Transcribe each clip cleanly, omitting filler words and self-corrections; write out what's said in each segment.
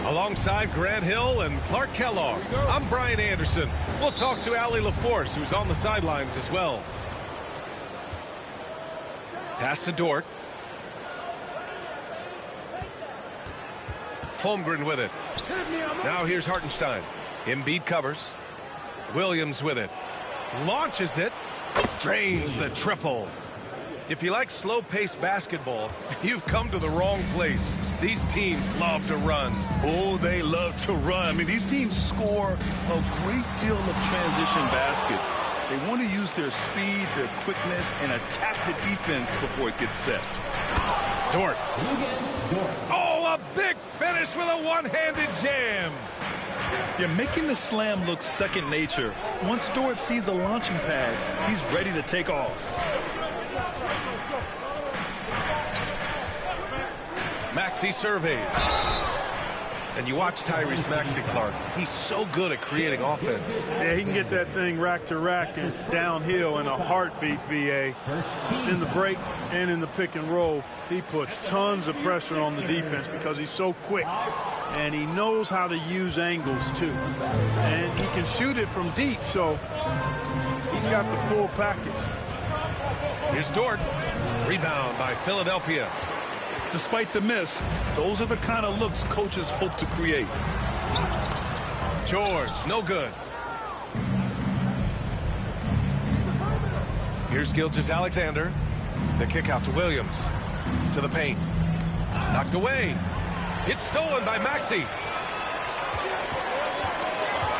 Alongside Grant Hill and Clark Kellogg, I'm Brian Anderson. We'll talk to Allie LaForce, who's on the sidelines as well. Pass to Dort. Holmgren with it. Now here's Hartenstein. Embiid covers. Williams with it. Launches it. Drains the triple. If you like slow-paced basketball, you've come to the wrong place. These teams love to run. Oh, they love to run. I mean, these teams score a great deal of transition baskets. They want to use their speed, their quickness, and attack the defense before it gets set. Dort. Oh, a big finish with a one-handed jam. You're making the slam look second nature. Once Dort sees the launching pad, he's ready to take off. Maxey surveys. And you watch Tyrese Maxey, Clark. He's so good at creating offense. Yeah, he can get that thing rack to rack and downhill in a heartbeat, BA. In the break and in the pick and roll, he puts tons of pressure on the defense because he's so quick. And he knows how to use angles, too. And he can shoot it from deep, so he's got the full package. Here's Dort. Rebound by Philadelphia. Despite the miss, those are the kind of looks coaches hope to create. George, no good. Here's Gilgeous-Alexander. The kick out to Williams. To the paint. Knocked away. It's stolen by Maxey.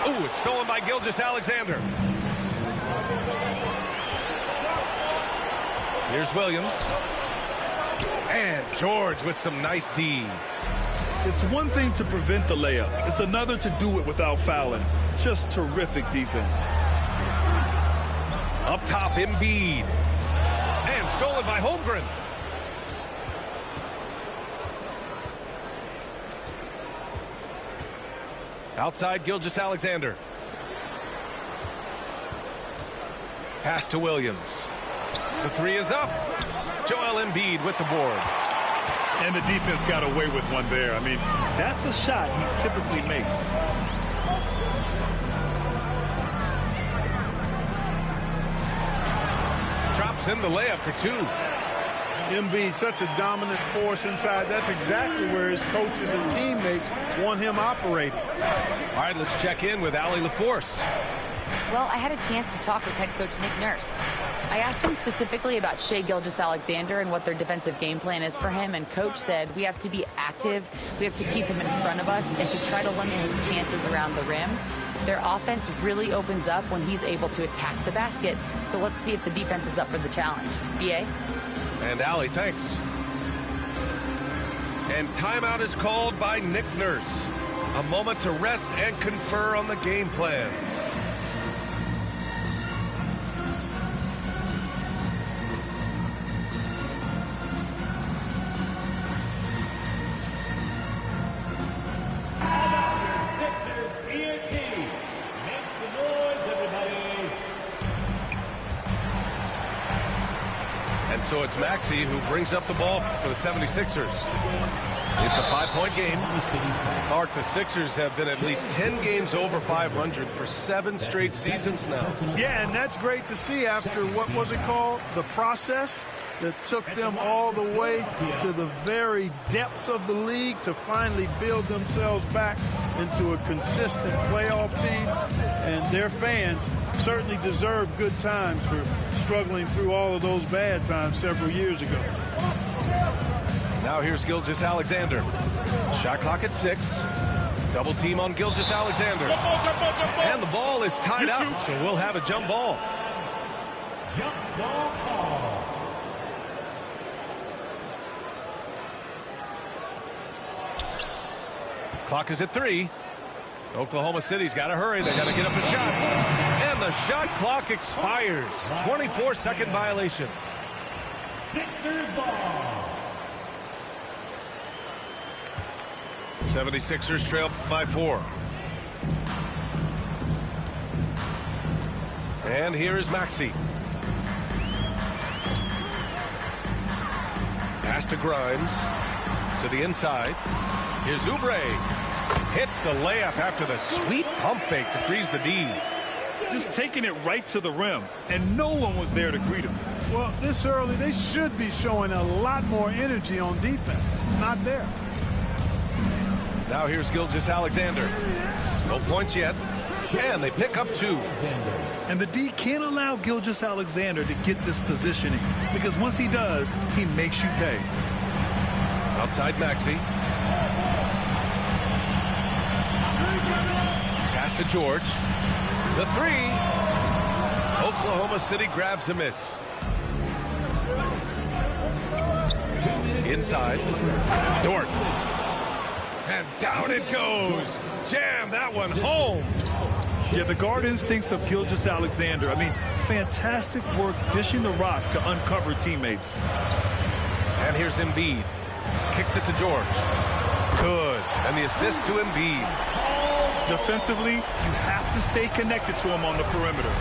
Ooh, it's stolen by Gilgeous-Alexander. Here's Williams. And George with some nice D. It's one thing to prevent the layup. It's another to do it without fouling. Just terrific defense. Up top, Embiid. And stolen by Holmgren. Outside, Gilgeous-Alexander. Pass to Williams. The three is up. Joel Embiid with the board. And the defense got away with one there. I mean, that's a shot he typically makes. Drops in the layup for two. Embiid, such a dominant force inside. That's exactly where his coaches and teammates want him operating. All right, let's check in with Allie LaForce. Well, I had a chance to talk with head coach Nick Nurse. I asked him specifically about Shai Gilgeous-Alexander and what their defensive game plan is for him, and coach said we have to be active, we have to keep him in front of us, and to try to limit his chances around the rim. Their offense really opens up when he's able to attack the basket, so let's see if the defense is up for the challenge. BA? And Allie, thanks. And timeout is called by Nick Nurse. A moment to rest and confer on the game plan. so it's Maxey who brings up the ball for the 76ers. It's a 5-point game. Clark, the Sixers have been at least 10 games over 500 for 7 straight seasons now. Yeah, and that's great to see after, what was it called? The process that took them all the way to the very depths of the league to finally build themselves back into a consistent playoff team. And their fans certainly deserve good times for struggling through all of those bad times several years ago. Now here's Gilgeous-Alexander. Shot clock at 6. Double team on Gilgeous-Alexander. And the ball is tied up, so we'll have a jump ball. Clock is at 3. Oklahoma City's got to hurry. They got to get up a shot. And the shot clock expires. 24-second violation. Sixers ball. 76ers trail by 4. And here is Maxey. Pass to Grimes. To the inside. Here's Oubre. Hits the layup after the sweet pump fake to freeze the D. Just taking it right to the rim, and no one was there to greet him. Well, this early, they should be showing a lot more energy on defense. It's not there. Now here's Gilgeous-Alexander. No points yet. And they pick up 2. And the D can't allow Gilgeous-Alexander to get this positioning, because once he does, he makes you pay. Outside Maxey. Pass to George. The 3. Oklahoma City grabs a miss. Inside. Dort. And down it goes. Jam that one home. Yeah, the guard instincts of Gilgeous-Alexander. I mean, fantastic work dishing the rock to uncover teammates. And here's Embiid. Kicks it to George. Good. And the assist to Embiid. Defensively, you have to stay connected to him on the perimeter.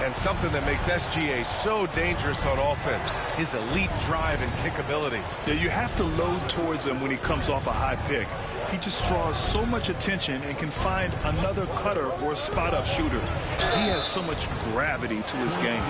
And something that makes SGA so dangerous on offense, his elite drive and kick ability. Yeah, you have to load towards him when he comes off a high pick. He just draws so much attention and can find another cutter or spot-up shooter. He has so much gravity to his game.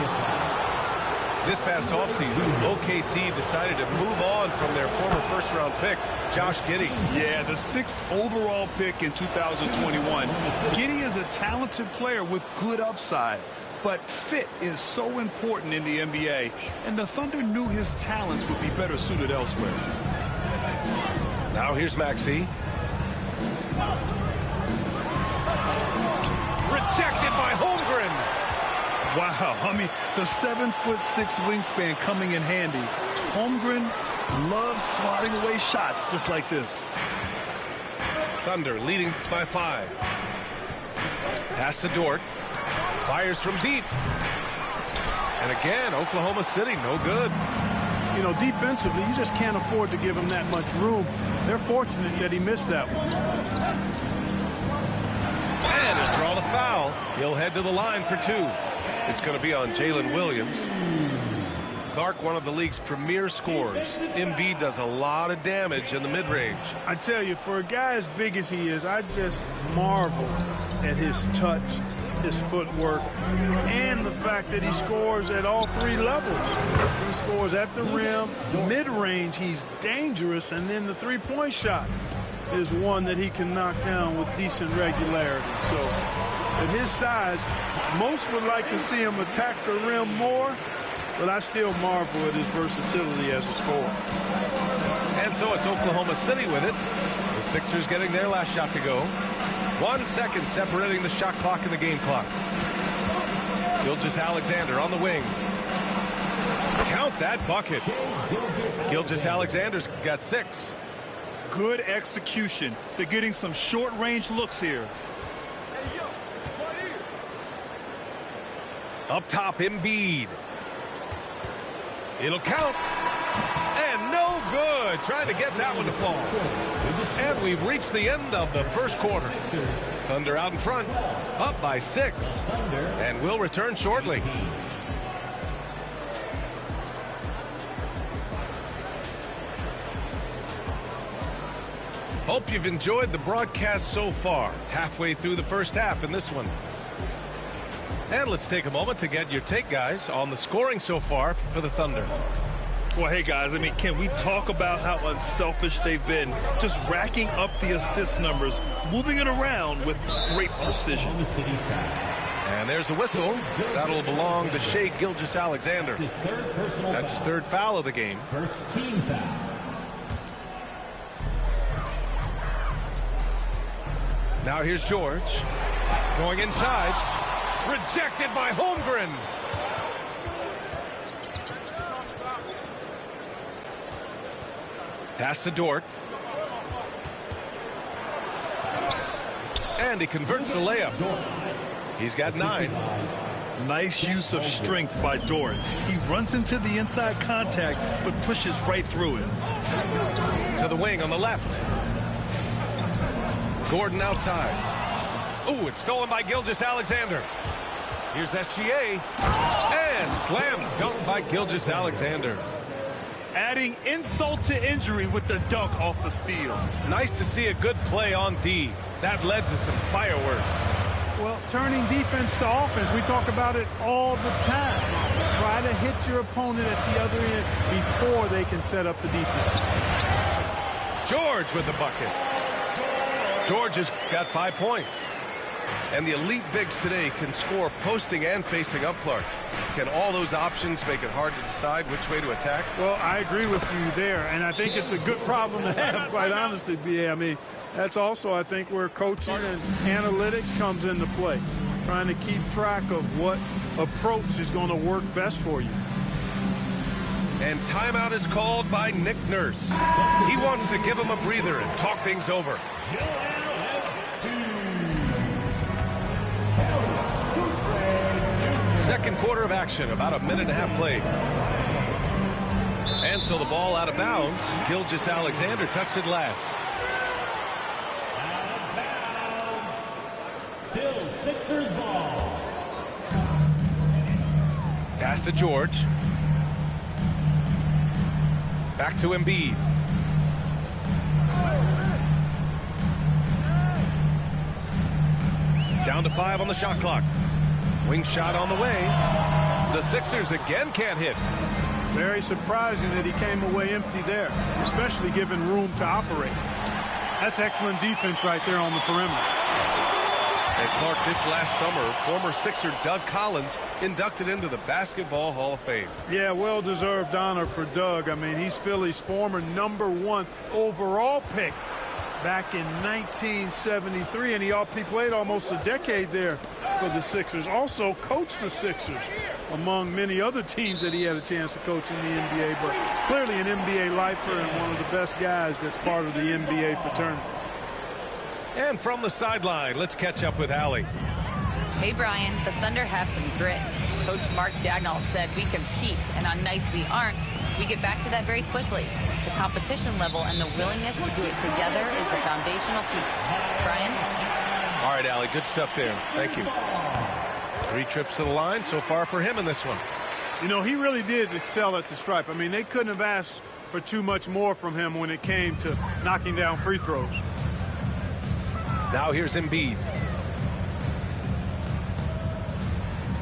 This past offseason, OKC decided to move on from their former first-round pick, Josh Giddey. Yeah, the 6th overall pick in 2021. Giddey is a talented player with good upside, but fit is so important in the NBA, and the Thunder knew his talents would be better suited elsewhere. Now here's Maxey. Rejected by Holmgren. Wow, I mean, the 7'6" wingspan coming in handy. Holmgren loves swatting away shots just like this. Thunder leading by 5. Pass to Dort. Fires from deep. And again, Oklahoma City, no good. You know, defensively, you just can't afford to give him that much room. They're fortunate that he missed that one. And he'll draw the foul. He'll head to the line for 2. It's going to be on Jalen Williams. Clark, one of the league's premier scorers. Embiid does a lot of damage in the mid-range. I tell you, for a guy as big as he is, I just marvel at his touch, his footwork, and the fact that he scores at all 3 levels. He scores at the rim, mid-range, he's dangerous, and then the three-point shot is one that he can knock down with decent regularity. So at his size, most would like to see him attack the rim more, but I still marvel at his versatility as a scorer. And so it's Oklahoma City with it. The Sixers getting their last shot to go. 1 second separating the shot clock and the game clock. Gilgeous-Alexander on the wing. Count that bucket. Gilgeous-Alexander's got 6. Good execution. They're getting some short-range looks here. Up top, Embiid. It'll count. And no good. Trying to get that one to fall. And we've reached the end of the first quarter. Thunder out in front. Up by 6. And we'll return shortly. Hope you've enjoyed the broadcast so far. Halfway through the first half in this one. And let's take a moment to get your take, guys, on the scoring so far for the Thunder. Well, hey, guys, I mean, can we talk about how unselfish they've been? Just racking up the assist numbers, moving it around with great precision. And there's a whistle. That'll belong to Shai Gilgeous-Alexander. That's his third foul of the game. First team foul. Now here's George. Going inside. Rejected by Holmgren. Pass to Dort. And he converts the layup. He's got 9. Nice use of strength by Dort. He runs into the inside contact, but pushes right through it. To the wing on the left. Gordon outside. Ooh, it's stolen by Gilgeous-Alexander. Here's SGA. And slam dunk by Gilgeous-Alexander. Adding insult to injury with the dunk off the steal. Nice to see a good play on D. That led to some fireworks. Well, turning defense to offense, we talk about it all the time. Try to hit your opponent at the other end before they can set up the defense. George with the bucket. George has got 5 points. And the elite bigs today can score posting and facing up, Clark. Can all those options make it hard to decide which way to attack? Well, I agree with you there, and I think it's a good problem to have, quite honestly, B.A. I mean, that's also, I think, where coaching and analytics comes into play. Trying to keep track of what approach is going to work best for you. And timeout is called by Nick Nurse. He wants to give him a breather and talk things over. Second quarter of action, about a minute and a half played. And so the ball out of bounds. Gilgeous-Alexander touched it last. Still Sixers ball. Pass to George. Back to Embiid. Down to 5 on the shot clock. Wing shot on the way. The Sixers again can't hit. Very surprising that he came away empty there, especially given room to operate. That's excellent defense right there on the perimeter. And Clark, this last summer, former Sixer Doug Collins inducted into the Basketball Hall of Fame. Yeah, well-deserved honor for Doug. I mean, he's Philly's former #1 overall pick back in 1973, and he played almost a decade there for the Sixers. Also coached the Sixers among many other teams that he had a chance to coach in the NBA, but clearly an NBA lifer and one of the best guys that's part of the NBA fraternity. And from the sideline, let's catch up with Allie. Hey, Brian, the Thunder have some grit. Coach Mark Daigneault said we compete, and on nights we aren't, we get back to that very quickly. The competition level and the willingness to do it together is the foundational piece. Brian? All right, Allie, good stuff there. Thank you. 3 trips to the line so far for him in this one. You know, he really did excel at the stripe. I mean, they couldn't have asked for too much more from him when it came to knocking down free throws. Now here's Embiid.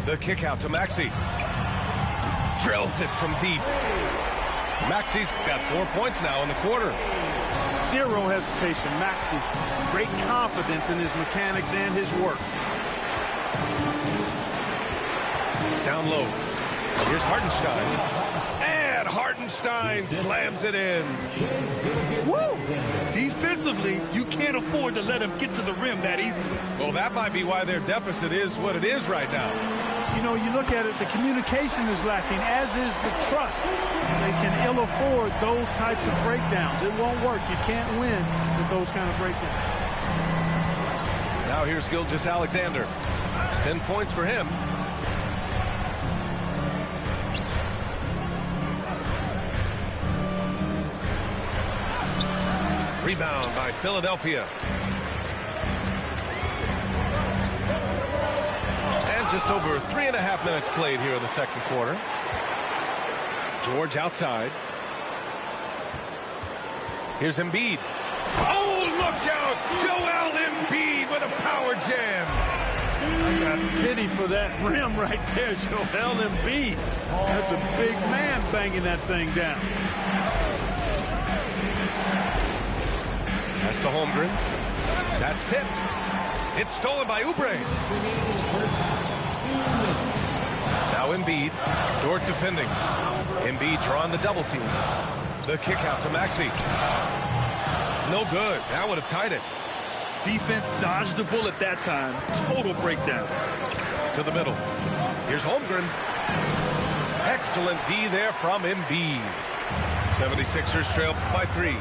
The kick out to Maxey. Drills it from deep. Maxey's got 4 points now in the quarter. Zero hesitation. Maxey, great confidence in his mechanics and his work. Down low. Here's Hartenstein. And Hartenstein slams it in. Woo! Defensively, you can't afford to let him get to the rim that easily. Well, that might be why their deficit is what it is right now. You know, you look at it, the communication is lacking, as is the trust. They can ill afford those types of breakdowns. It won't work. You can't win with those kind of breakdowns. Now here's Gilgeous-Alexander. 10 points for him. Rebound by Philadelphia. And just over 3.5 minutes played here in the second quarter. George outside. Here's Embiid. Oh, look out! Joel Embiid with a power jam. I got pity for that rim right there, Joel Embiid. That's a big man banging that thing down. Pass to Holmgren. That's tipped. It's stolen by Oubre. Now Embiid. Dort defending. Embiid drawing the double team. The kick out to Maxey. No good. That would have tied it. Defense dodged the bullet that time. Total breakdown. To the middle. Here's Holmgren. Excellent D there from Embiid. 76ers trail by 3.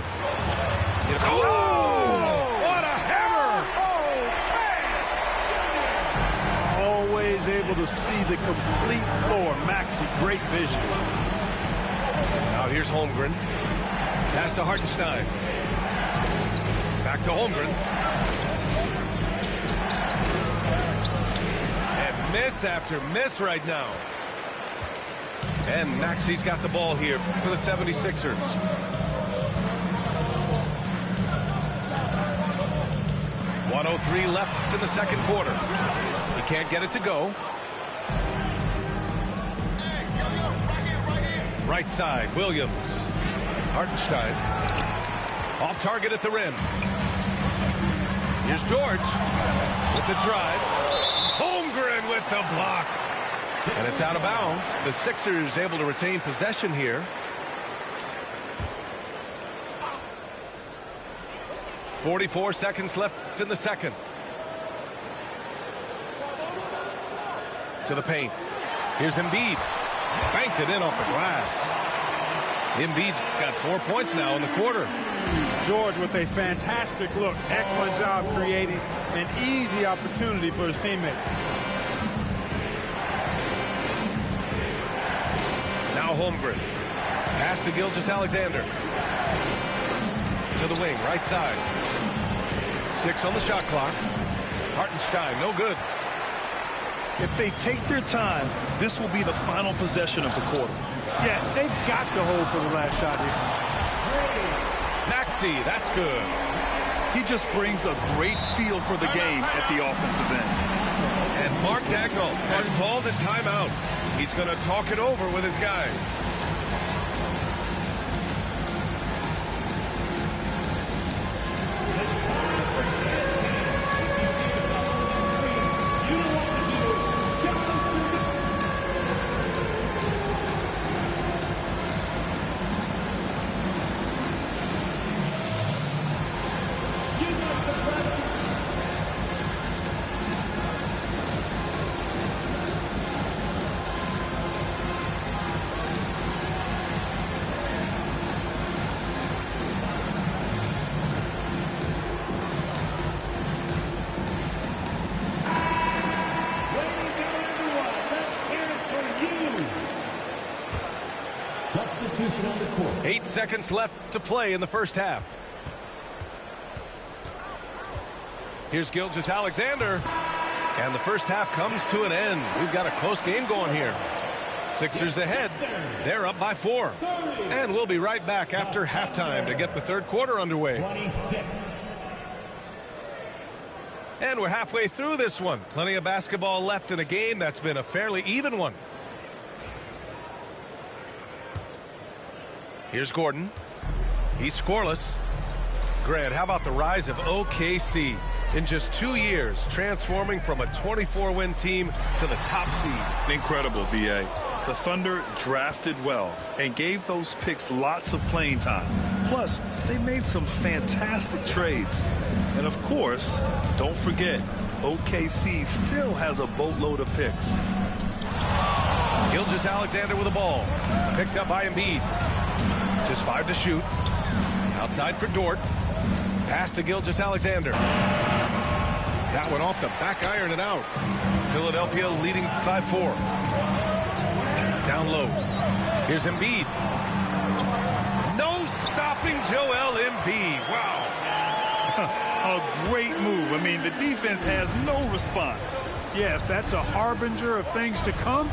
Oh! What a hammer! Always able to see the complete floor. Maxey, great vision. Now here's Holmgren. Pass to Hartenstein. Back to Holmgren. And miss after miss right now. And Maxey's got the ball here for the 76ers. .103 left in the second quarter. He can't get it to go. Right side, Williams. Hartenstein. Off target at the rim. Here's George with the drive. Holmgren with the block. And it's out of bounds. The Sixers able to retain possession here. 44 seconds left in the second. To the paint. Here's Embiid. Banked it in off the glass. Embiid's got 4 points now in the quarter. George with a fantastic look. Excellent job creating an easy opportunity for his teammate. Now Holmgren. Pass to Gilgeous-Alexander. To the wing, right side. 6 on the shot clock. Hartenstein, no good. If they take their time, this will be the final possession of the quarter. Yeah, they've got to hold for the last shot here. Maxey, that's good. He just brings a great feel for the game at the offensive end. And Mark Dagnall has called a timeout. He's going to talk it over with his guys. Substitution on the court. 8 seconds left to play in the first half. Here's Gilgeous-Alexander. And the first half comes to an end. We've got a close game going here. Sixers ahead. They're up by 4. And we'll be right back after halftime to get the third quarter underway. 26. And we're halfway through this one. Plenty of basketball left in a game that's been a fairly even one. Here's Gordon. He's scoreless. Grant, how about the rise of OKC? In just 2 years, transforming from a 24-win team to the top seed. Incredible, B.A. The Thunder drafted well and gave those picks lots of playing time. Plus, they made some fantastic trades. And of course, don't forget, OKC still has a boatload of picks. Gilgeous-Alexander with the ball. Picked up by Embiid. Just 5 to shoot. Outside for Dort. Pass to Gilgeous-Alexander. That one off the back iron and out. Philadelphia leading by 4. Down low. Here's Embiid. No stopping Joel Embiid. Wow. A great move. I mean, the defense has no response. Yeah, if that's a harbinger of things to come,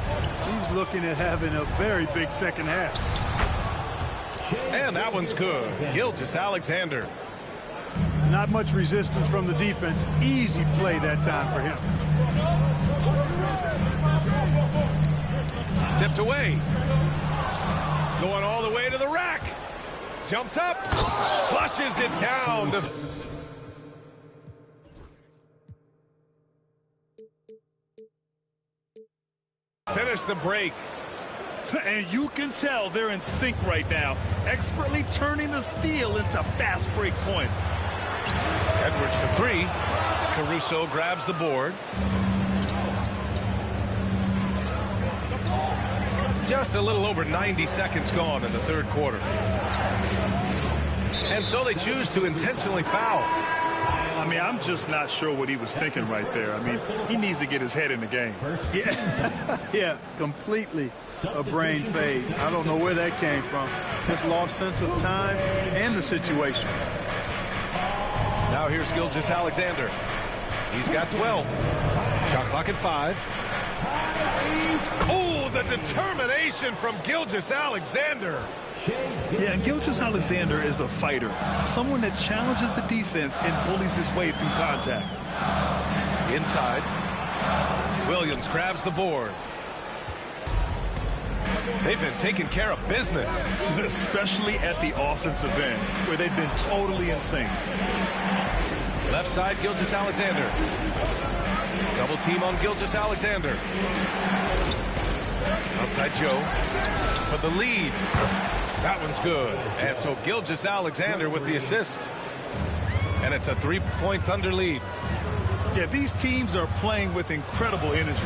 he's looking at having a very big second half. And that one's good. Gilgeous-Alexander. Not much resistance from the defense. Easy play that time for him. Tipped away. Going all the way to the rack. Jumps up. Flushes it down. Finish the break. And you can tell they're in sync right now, expertly turning the steal into fast break points. Edwards for three. Caruso grabs the board. Just a little over 90 seconds gone in the third quarter. And so they choose to intentionally foul. I mean, I'm just not sure what he was thinking right there. I mean, he needs to get his head in the game. Yeah, completely a brain fade. I don't know where that came from. His lost sense of time and the situation. Now here's Gilgeous-Alexander. He's got 12. Shot clock at 5. Oh, the determination from Gilgeous-Alexander. Yeah, and Gilgeous-Alexander is a fighter. Someone that challenges the defense and bullies his way through contact. Inside. Williams grabs the board. They've been taking care of business. Especially at the offensive end, where they've been totally insane. Left side, Gilgeous-Alexander. Double team on Gilgeous-Alexander. Outside Joe for the lead. That one's good. And so Gilgeous-Alexander with the assist. And it's a 3-point Thunder lead. Yeah, these teams are playing with incredible energy.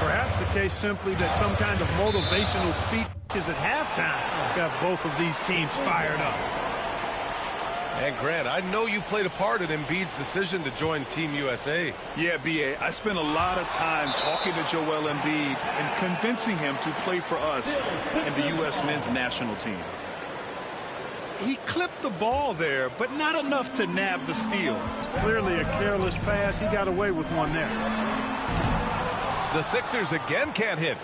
Perhaps the case simply that some kind of motivational speeches at halftime got both of these teams fired up. And Grant, I know you played a part in Embiid's decision to join Team USA. Yeah, B.A., I spent a lot of time talking to Joel Embiid and convincing him to play for us and the U.S. men's national team. He clipped the ball there, but not enough to nab the steal. Clearly a careless pass. He got away with one there. The Sixers again can't hit.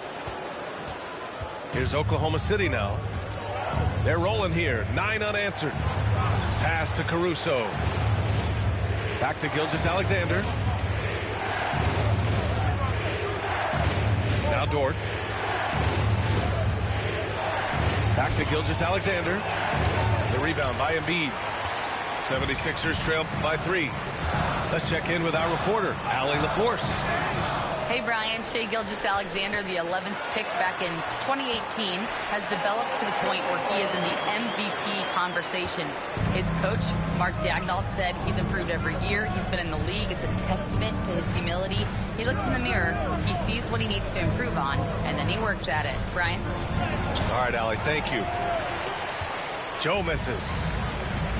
Here's Oklahoma City now. They're rolling here. 9 unanswered. Pass to Caruso. Back to Gilgeous-Alexander. Now Dort. Back to Gilgeous-Alexander. The rebound by Embiid. 76ers trail by 3. Let's check in with our reporter, Allie LaForce. Hey, Brian. Shai Gilgeous-Alexander, the 11th pick back in 2018, has developed to the point where he is in the MVP conversation. His coach, Mark Daigneault, said he's improved every year. He's been in the league. It's a testament to his humility. He looks in the mirror, he sees what he needs to improve on, and then he works at it. Brian? All right, Allie, thank you. Joe misses.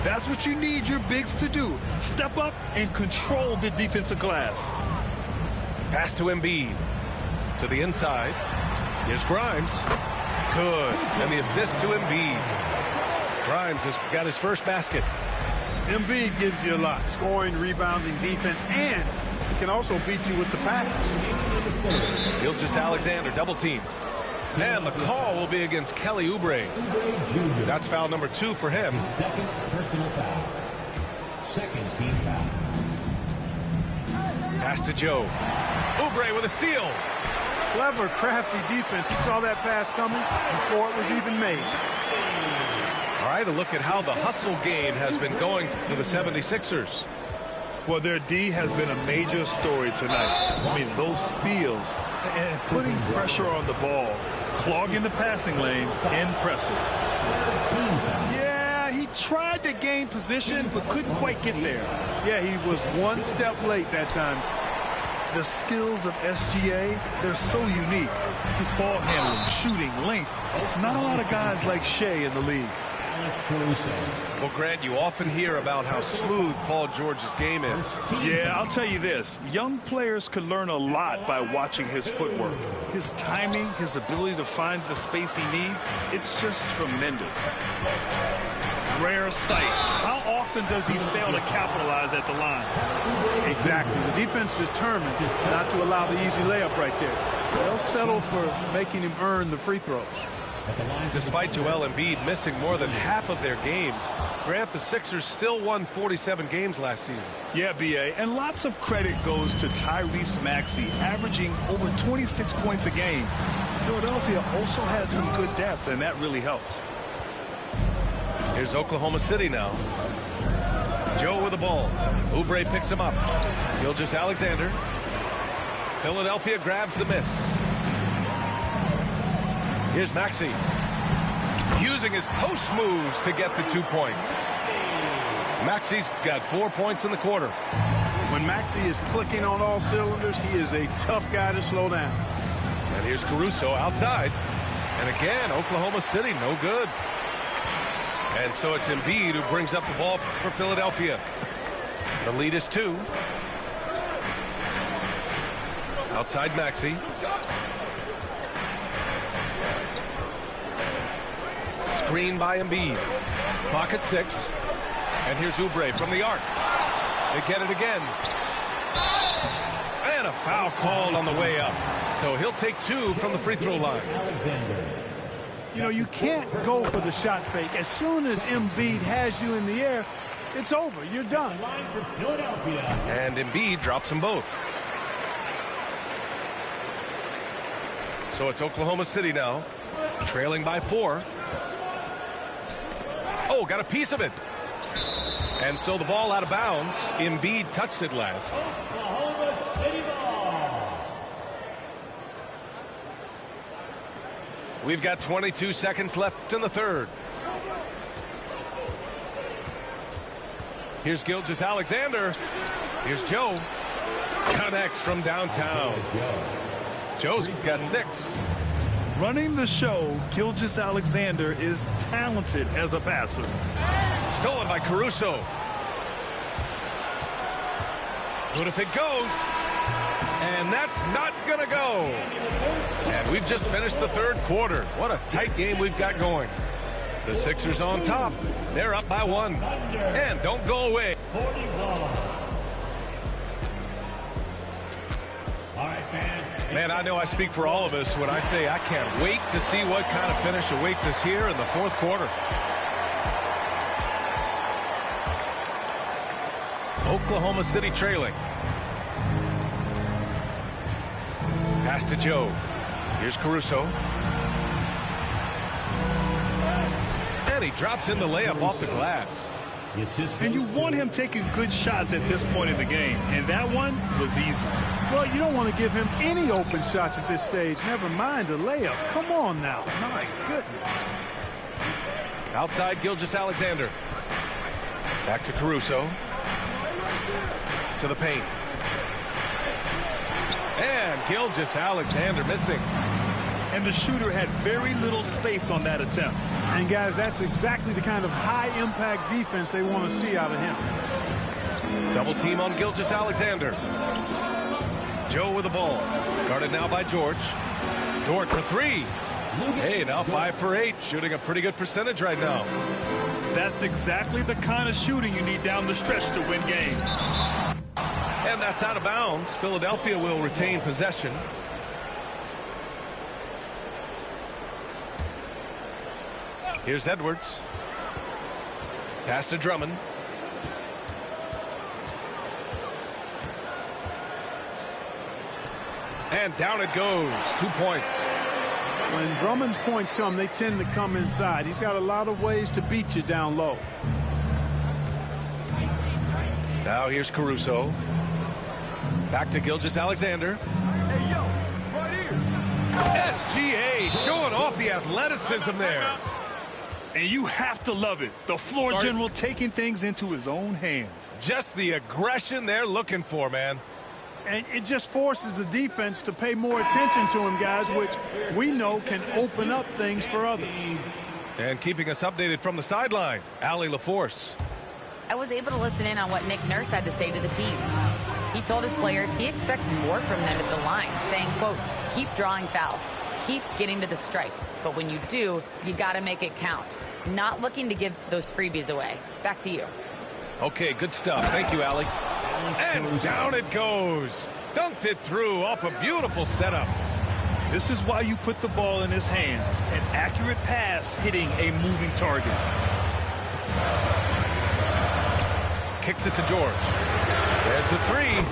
That's what you need your bigs to do. Step up and control the defensive glass. Pass to Embiid. To the inside. Here's Grimes. Good. And the assist to Embiid. Grimes has got his first basket. Embiid gives you a lot. Scoring, rebounding, defense, and he can also beat you with the pass. Gilgeous-Alexander double team. And the call will be against Kelly Oubre. That's foul number 2 for him. Second personal foul. Second team foul. Pass to Joe. Oubre with a steal. Clever, crafty defense. He saw that pass coming before it was even made. All right, a look at how the hustle game has been going for the 76ers. Well, their D has been a major story tonight. I mean, those steals and putting pressure on the ball, clogging the passing lanes, impressive. Yeah, he tried to gain position, but couldn't quite get there. Yeah, he was one step late that time. The skills of SGA, they're so unique. His ball handling, shooting, length. Not a lot of guys like Shai in the league. Well, Grant, you often hear about how smooth Paul George's game is. Yeah, I'll tell you this. Young players could learn a lot by watching his footwork. His timing, his ability to find the space he needs, it's just tremendous. Rare sight. How often does he fail to capitalize at the line? Exactly. The defense determined not to allow the easy layup right there. They'll settle for making him earn the free throws. Despite Joel Embiid missing more than half of their games, Grant, the Sixers still won 47 games last season. Yeah, B.A., and lots of credit goes to Tyrese Maxey, averaging over 26 points a game. Philadelphia also had some good depth, and that really helped. Here's Oklahoma City now. Joe with the ball. Oubre picks him up. Gilgeous-Alexander. Philadelphia grabs the miss. Here's Maxey. Using his post moves to get the 2 points. Maxey's got 4 points in the quarter. When Maxey is clicking on all cylinders, he is a tough guy to slow down. And here's Caruso outside. And again, Oklahoma City no good. And so it's Embiid who brings up the ball for Philadelphia. The lead is 2. Outside Maxey. Screen by Embiid. Clock at 6. And here's Oubre from the arc. They get it again. And a foul called on the way up. So he'll take 2 from the free throw line. You know, you can't go for the shot fake. As soon as Embiid has you in the air, it's over. You're done. And Embiid drops them both. So it's Oklahoma City now, trailing by 4. Oh, got a piece of it. And so the ball out of bounds. Embiid touched it last. Oklahoma City ball. We've got 22 seconds left in the third. Here's Gilgeous-Alexander. Here's Joe. Connects from downtown. Joe's got 6. Running the show, Gilgeous-Alexander is talented as a passer. Stolen by Caruso. Good if it goes. And that's not going to go. And we've just finished the third quarter. What a tight game we've got going. The Sixers on top. They're up by 1. And don't go away. Man, I know I speak for all of us when I say I can't wait to see what kind of finish awaits us here in the fourth quarter. Oklahoma City trailing. Pass to Joe. Here's Caruso. And he drops in the layup off the glass. And you want him taking good shots at this point in the game. And that one was easy. Well, you don't want to give him any open shots at this stage. Never mind a layup. Come on now. My goodness. Outside Gilgeous-Alexander. Back to Caruso. To the paint. And Gilgeous-Alexander missing. And the shooter had very little space on that attempt. And guys, that's exactly the kind of high-impact defense they want to see out of him. Double team on Gilgeous-Alexander. Joe with the ball. Guarded now by George. Dort for 3. Hey, now 5 for 8. Shooting a pretty good percentage right now. That's exactly the kind of shooting you need down the stretch to win games. And that's out of bounds. Philadelphia will retain possession. Here's Edwards. Pass to Drummond. And down it goes. 2 points. When Drummond's points come, they tend to come inside. He's got a lot of ways to beat you down low. Now here's Caruso. Back to Gilgeous-Alexander. Hey, yo, right here. SGA showing off the athleticism there. And you have to love it. The floor general taking things into his own hands. Just the aggression they're looking for, man. And it just forces the defense to pay more attention to him, guys, which we know can open up things for others. And keeping us updated from the sideline, Allie LaForce. I was able to listen in on what Nick Nurse had to say to the team. He told his players he expects more from them at the line, saying, quote, keep drawing fouls, keep getting to the stripe. But when you do, you got to make it count. Not looking to give those freebies away. Back to you. Okay, good stuff. Thank you, Allie. And down it goes. Dunked it through off a beautiful setup. This is why you put the ball in his hands. An accurate pass hitting a moving target. Kicks it to George. There's the three.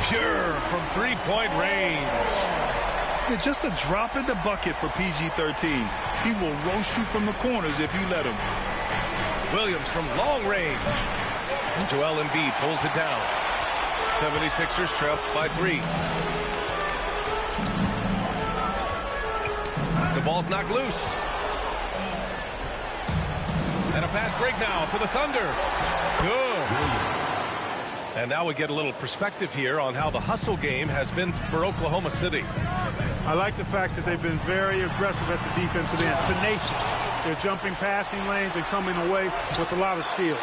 Pure from three-point range. Yeah, just a drop in the bucket for PG-13. He will roast you from the corners if you let him. Williams from long range. Joel Embiid pulls it down. 76ers trail by 3. The ball's knocked loose. And a fast break now for the Thunder. Good. And now we get a little perspective here on how the hustle game has been for Oklahoma City. I like the fact that they've been very aggressive at the defensive end. Tenacious. They're jumping passing lanes and coming away with a lot of steals.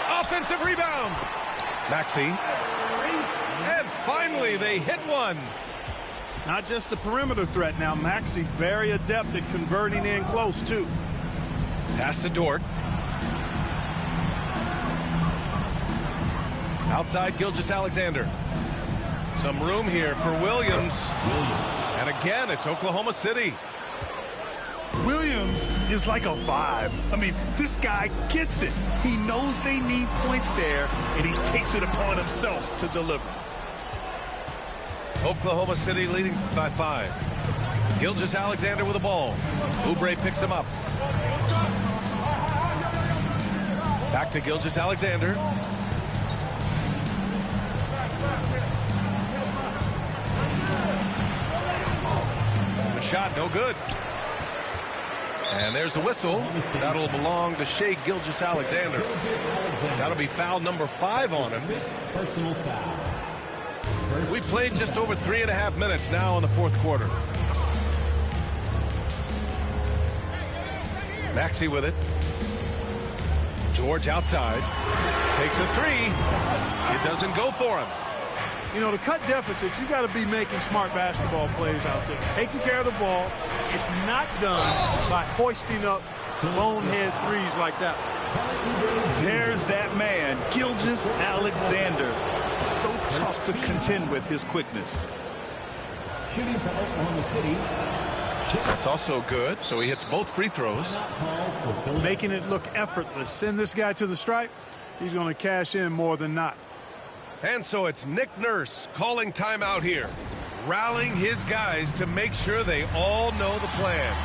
Offensive rebound. Maxey. And finally they hit one. Not just a perimeter threat now. Maxey very adept at converting in close, too. Pass to Dort. Outside Gilgeous-Alexander. Some room here for Williams. And again, it's Oklahoma City. Williams is like a vibe. I mean, this guy gets it. He knows they need points there, and he takes it upon himself to deliver. Oklahoma City leading by 5. Gilgeous-Alexander with the ball. Oubre picks him up. Back to Gilgeous-Alexander. The shot, no good. And there's the whistle. That'll belong to Shai Gilgeous-Alexander. That'll be foul number 5 on him. Personal foul. We've played just over 3.5 minutes now in the fourth quarter. Maxey with it. George outside. Takes a 3. It doesn't go for him. You know, to cut deficits, you got to be making smart basketball plays out there. Taking care of the ball. It's not done by hoisting up bonehead threes like that. There's that man, Gilgeous-Alexander. So tough to contend with his quickness. Shooting for Oklahoma City. That's also good. So he hits both free throws. Making it look effortless. Send this guy to the stripe. He's going to cash in more than not. And so it's Nick Nurse calling timeout here, rallying his guys to make sure they all know the plan.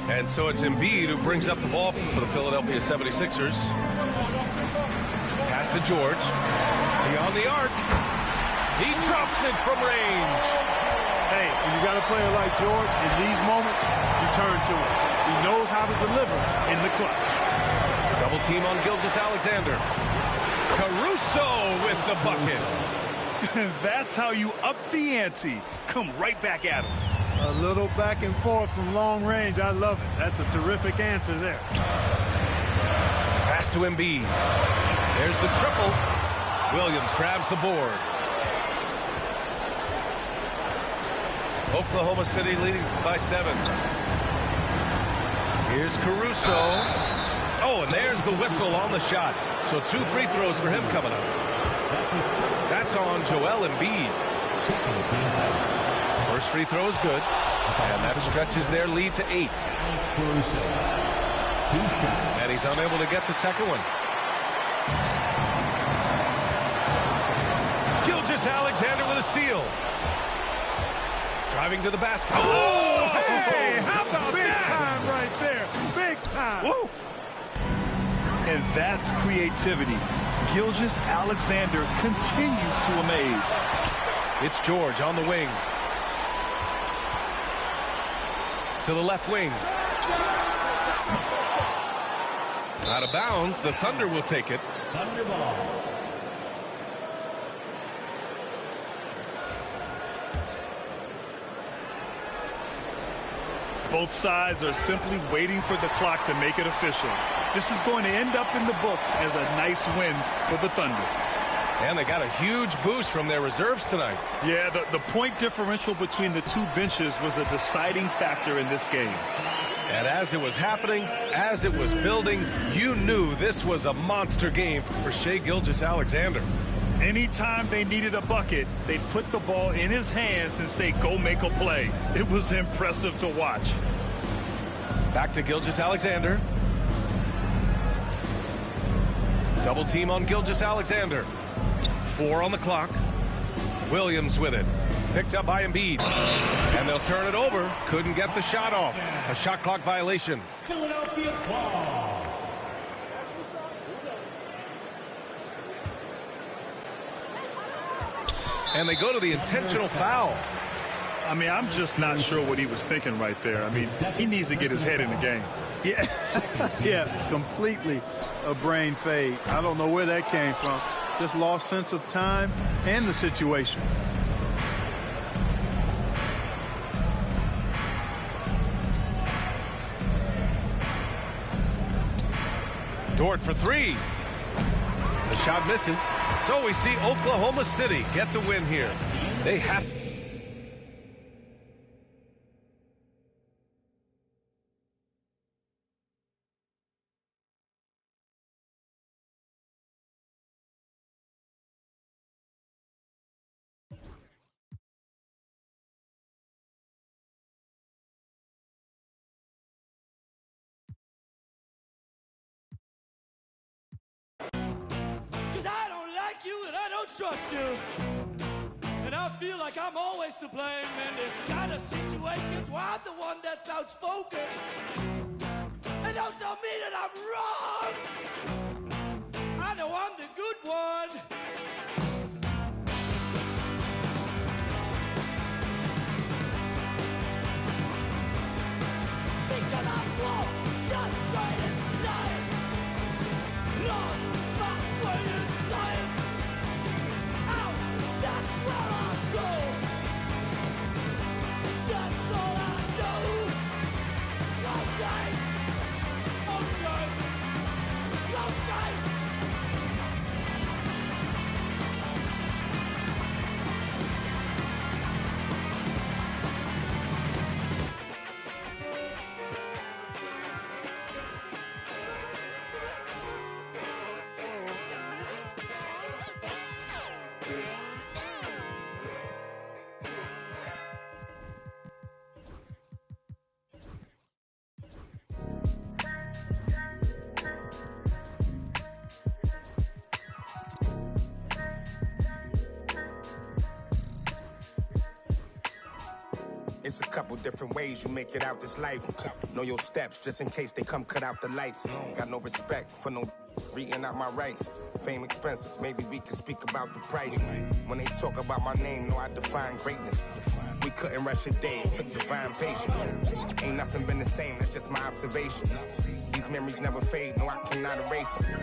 And so it's Embiid who brings up the ball for the Philadelphia 76ers. Pass to George. Beyond the arc. He drops it from range. Hey, when you got a player like George, in these moments, you turn to him. He knows how to deliver in the clutch. Double team on Gilgeous-Alexander. Caruso with the bucket. That's how you up the ante. Come right back at him. A little back and forth from long range. I love it. That's a terrific answer there. Pass to Embiid. There's the triple. Williams grabs the board. Oklahoma City leading by 7. Here's Caruso. Oh, and there's the whistle on the shot. So 2 free throws for him coming up. That's on Joel Embiid. First free throw is good. And that stretches their lead to 8. And he's unable to get the second one. Gilgeous-Alexander with a steal. Driving to the basket. Oh, hey, how about Big that? time right there. Big time. Woo! And that's creativity. Gilgeous-Alexander continues to amaze. It's George on the wing. to the left wing. Out of bounds, the Thunder will take it. Thunder ball. Both sides are simply waiting for the clock to make it official. This is going to end up in the books as a nice win for the Thunder. And they got a huge boost from their reserves tonight. Yeah, the point differential between the two benches was a deciding factor in this game. And as it was happening, as it was building, you knew this was a monster game for Shai Gilgeous-Alexander. Anytime they needed a bucket, they'd put the ball in his hands and say, go make a play. It was impressive to watch. Back to Gilgeous-Alexander. Double team on Gilgeous-Alexander. 4 on the clock. Williams with it. Picked up by Embiid. And they'll turn it over. Couldn't get the shot off. A shot clock violation. Philadelphia ball. And they go to the intentional foul. I mean, I'm just not sure what he was thinking right there. I mean, he needs to get his head in the game. Yeah, yeah, completely a brain fade. I don't know where that came from. Just lost sense of time and the situation. Dort for 3. The shot misses. So we see Oklahoma City get the win here. They have... trust you, and I feel like I'm always to blame in this kind of situations where I'm the one that's outspoken. And don't tell me that I'm wrong. I know I'm the good one. Because I walk just straight inside, lost my way inside. That's where I go. That's all I know. Okay. Okay. Okay. It's a couple different ways you make it out this life. Know your steps just in case they come cut out the lights. Got no respect for no reading out my rights. Fame expensive, maybe we can speak about the price. When they talk about my name, know I define greatness. We couldn't rush a day, it took divine patience. Ain't nothing been the same, that's just my observation. These memories never fade, no I cannot erase them.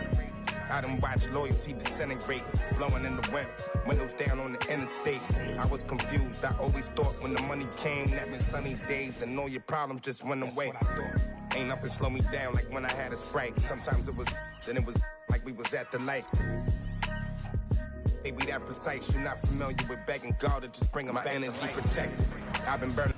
I done watched loyalty disintegrate, blowing in the wind, windows down on the interstate. I was confused, I always thought when the money came, that meant sunny days and all your problems just went away. Ain't nothing slow me down like when I had a Sprite. Sometimes it was, then it was like we was at the light. Ain't we that precise, you're not familiar with begging God to just bring 'em back. My energy protected, I've been burning.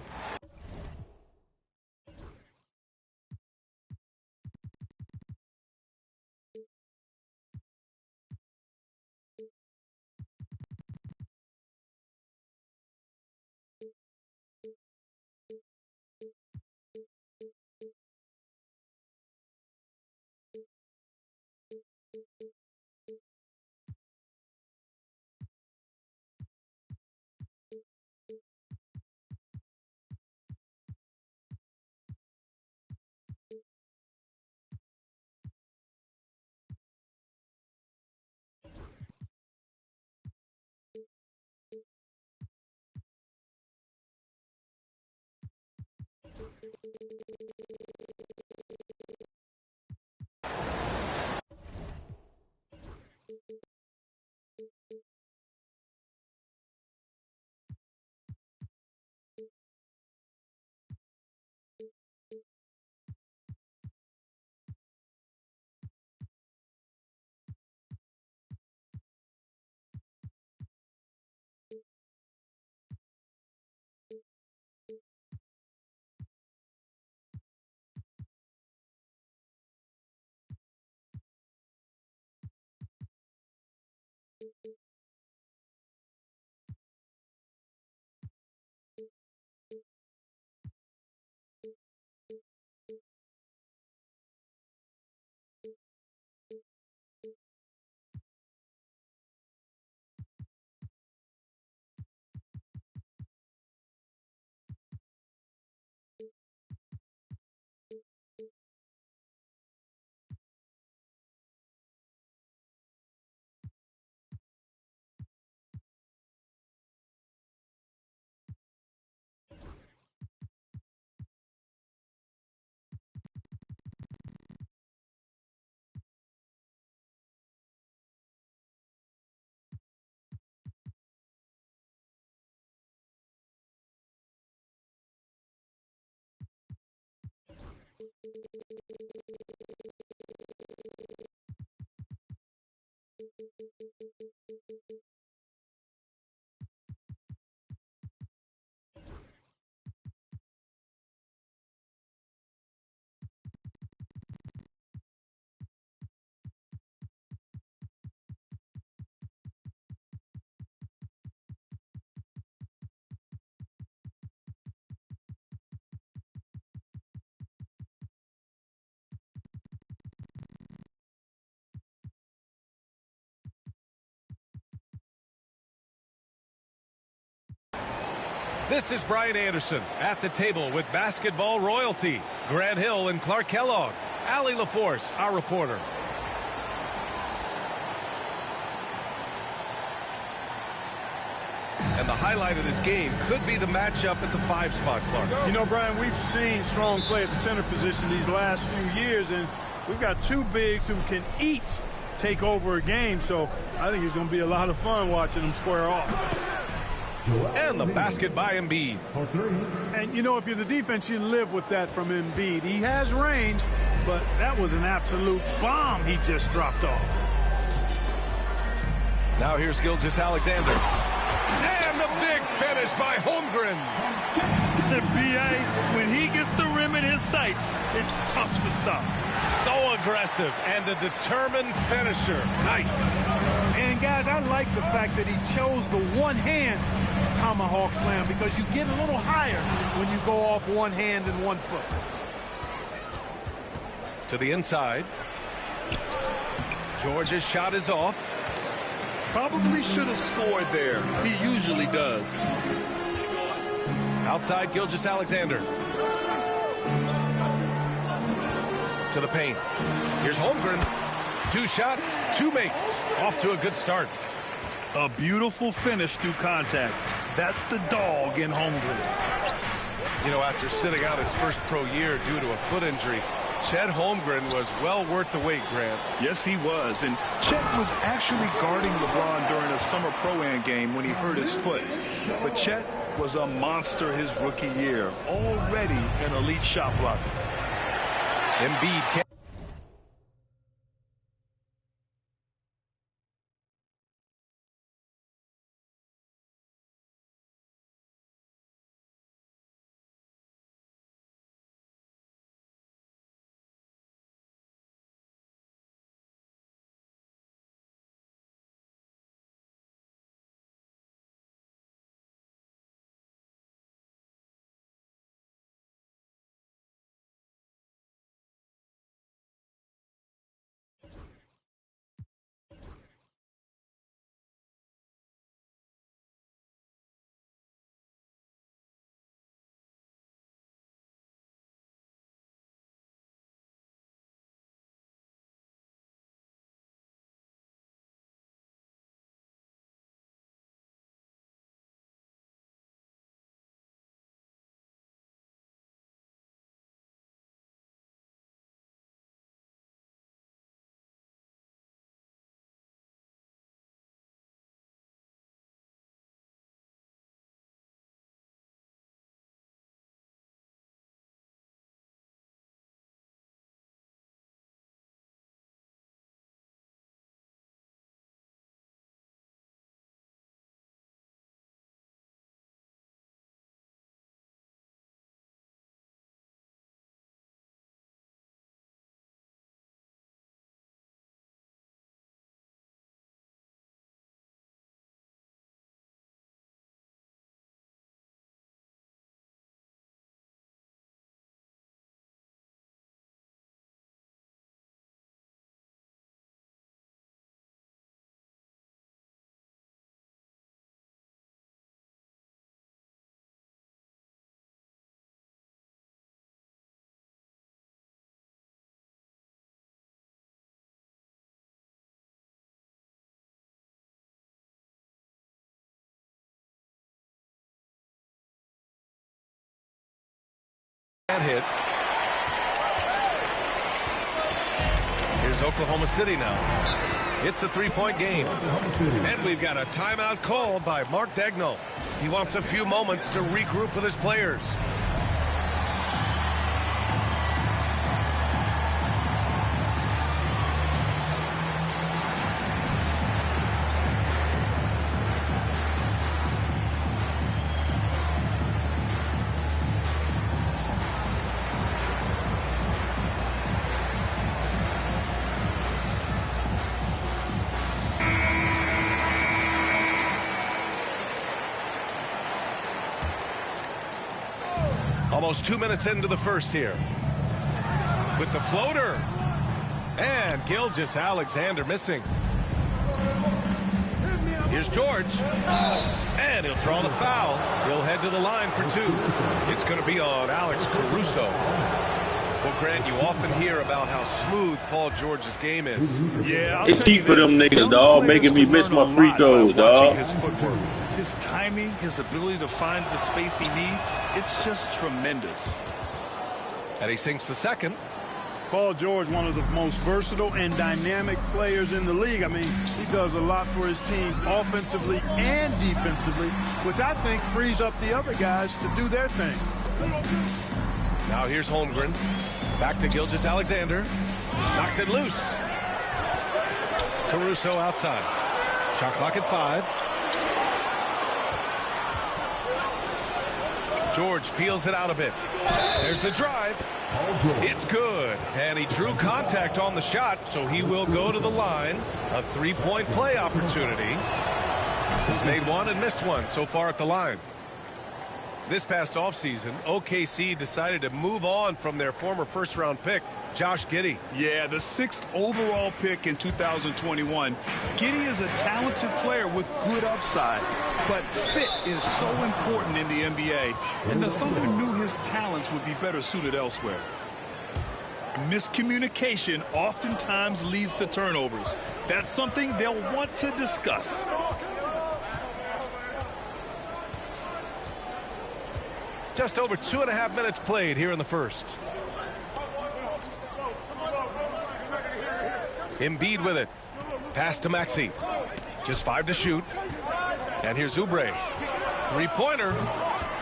This is Brian Anderson at the table with basketball royalty. Grant Hill and Clark Kellogg. Allie LaForce, our reporter. And the highlight of this game could be the matchup at the 5 spot, Clark. You know, Brian, we've seen strong play at the center position these last few years, and we've got two bigs who can each take over a game, so I think it's going to be a lot of fun watching them square off. And the basket by Embiid. And, you know, if you're the defense, you live with that from Embiid. He has range, but that was an absolute bomb he just dropped off. Now here's Gilgeous-Alexander. And the big finish by Holmgren. The PA, when he gets the rim in his sights, it's tough to stop. So aggressive and a determined finisher. Nice. And, guys, I like the fact that he chose the one-hand tomahawk slam because you get a little higher when you go off one hand and 1 foot. To the inside. George's shot is off. Probably should have scored there. He usually does. Outside Gilgeous-Alexander. To the paint. Here's Holmgren. 2 shots, 2 makes. Off to a good start. A beautiful finish through contact. That's the dog in Holmgren. You know, after sitting out his first pro year due to a foot injury, Chet Holmgren was well worth the wait, Grant. Yes, he was. And Chet was actually guarding LeBron during a summer Pro-Am game when he hurt his foot. But Chet was a monster his rookie year. Already an elite shot blocker. Embiid can't That hit. Here's Oklahoma City now. It's a three-point game. And we've got a timeout called by Mark Daigneault. He wants a few moments to regroup with his players. Almost 2 minutes into the first here. With the floater. And Gilgeous-Alexander missing. Here's George. And he'll draw the foul. He'll head to the line for two. It's going to be on Alex Caruso. Well, Grant, you often hear about how smooth Paul George's game is. Yeah, it's deep for them niggas, dog, making me miss my free throws, dog. His timing, his ability to find the space he needs, it's just tremendous. And he sinks the second. Paul George, one of the most versatile and dynamic players in the league. I mean, he does a lot for his team offensively and defensively, which I think frees up the other guys to do their thing. Now here's Holmgren. Back to Gilgeous-Alexander. Knocks it loose. Caruso outside. Shot clock at 5. George feels it out a bit. There's the drive. It's good. And he drew contact on the shot, so he will go to the line. A three-point play opportunity. He's made one and missed one so far at the line. This past offseason, OKC decided to move on from their former first-round pick, Josh Giddey. Yeah, the 6th overall pick in 2021. Giddey is a talented player with good upside, but fit is so important in the NBA, and the Thunder knew his talents would be better suited elsewhere. Miscommunication oftentimes leads to turnovers. That's something they'll want to discuss. Just over 2.5 minutes played here in the first. Embiid with it. Pass to Maxey. Just 5 to shoot. And here's Oubre. Three-pointer.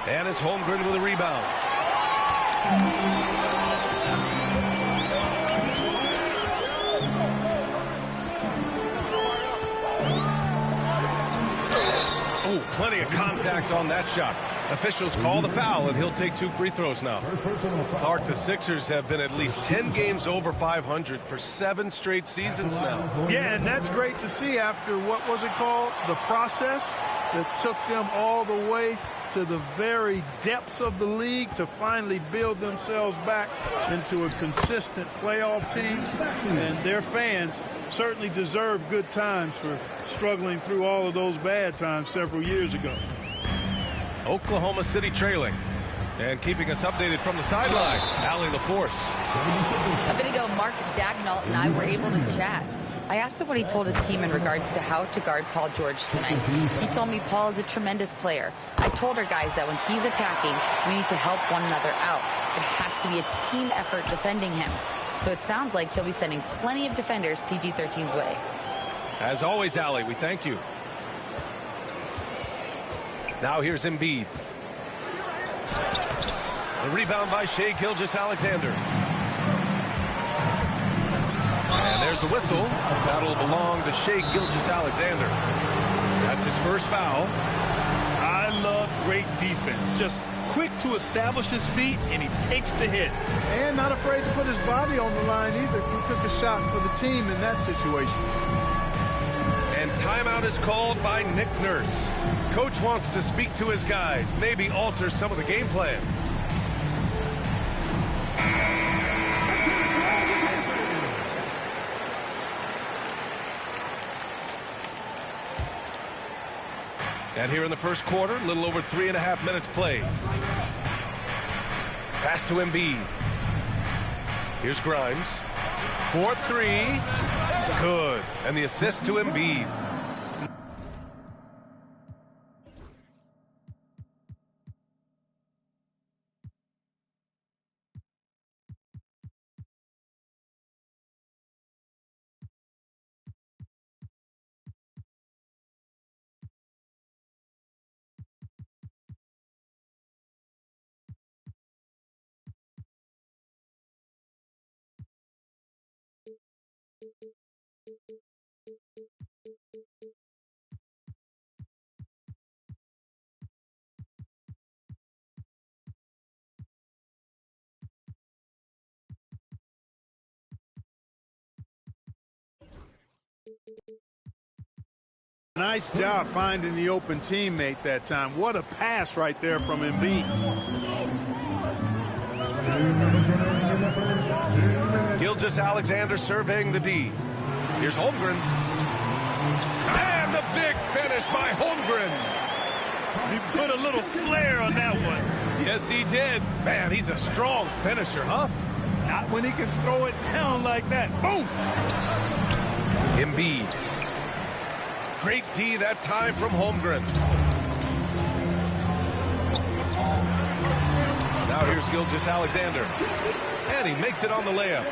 And it's Holmgren with a rebound. Oh, plenty of contact on that shot. Officials call the foul, and he'll take 2 free throws now. Clark, the Sixers have been at least 10 games over 500 for 7 straight seasons now. Yeah, and that's great to see after, what was it called? The process that took them all the way to the very depths of the league to finally build themselves back into a consistent playoff team. And their fans certainly deserve good times for struggling through all of those bad times several years ago. Oklahoma City trailing. And keeping us updated from the sideline, Allie LaForce. A bit ago, Mark Daigneault and I were able to chat. I asked him what he told his team in regards to how to guard Paul George tonight. He told me Paul is a tremendous player. I told our guys that when he's attacking, we need to help one another out. It has to be a team effort defending him. So it sounds like he'll be sending plenty of defenders PG-13's way. As always, Allie, we thank you. Now here's Embiid. The rebound by Shai Gilgeous-Alexander. And there's the whistle. That'll belong to Shai Gilgeous-Alexander. That's his first foul. I love great defense. Just quick to establish his feet, and he takes the hit. And not afraid to put his body on the line either. He took a shot for the team in that situation. And timeout is called by Nick Nurse. Coach wants to speak to his guys, maybe alter some of the game plan. And here in the first quarter, a little over 3.5 minutes played. Pass to Embiid. Here's Grimes. 4-3. Good. And the assist to Embiid. Nice job finding the open teammate that time. What a pass right there from Embiid. Gilgeous-Alexander surveying the D. Here's Holmgren. And the big finish by Holmgren. He put a little flair on that one. Yes, he did. Man, he's a strong finisher, huh? Not when he can throw it down like that. Boom! Embiid. Great D that time from Holmgren. Now here's Gilgeous-Alexander. And he makes it on the layup.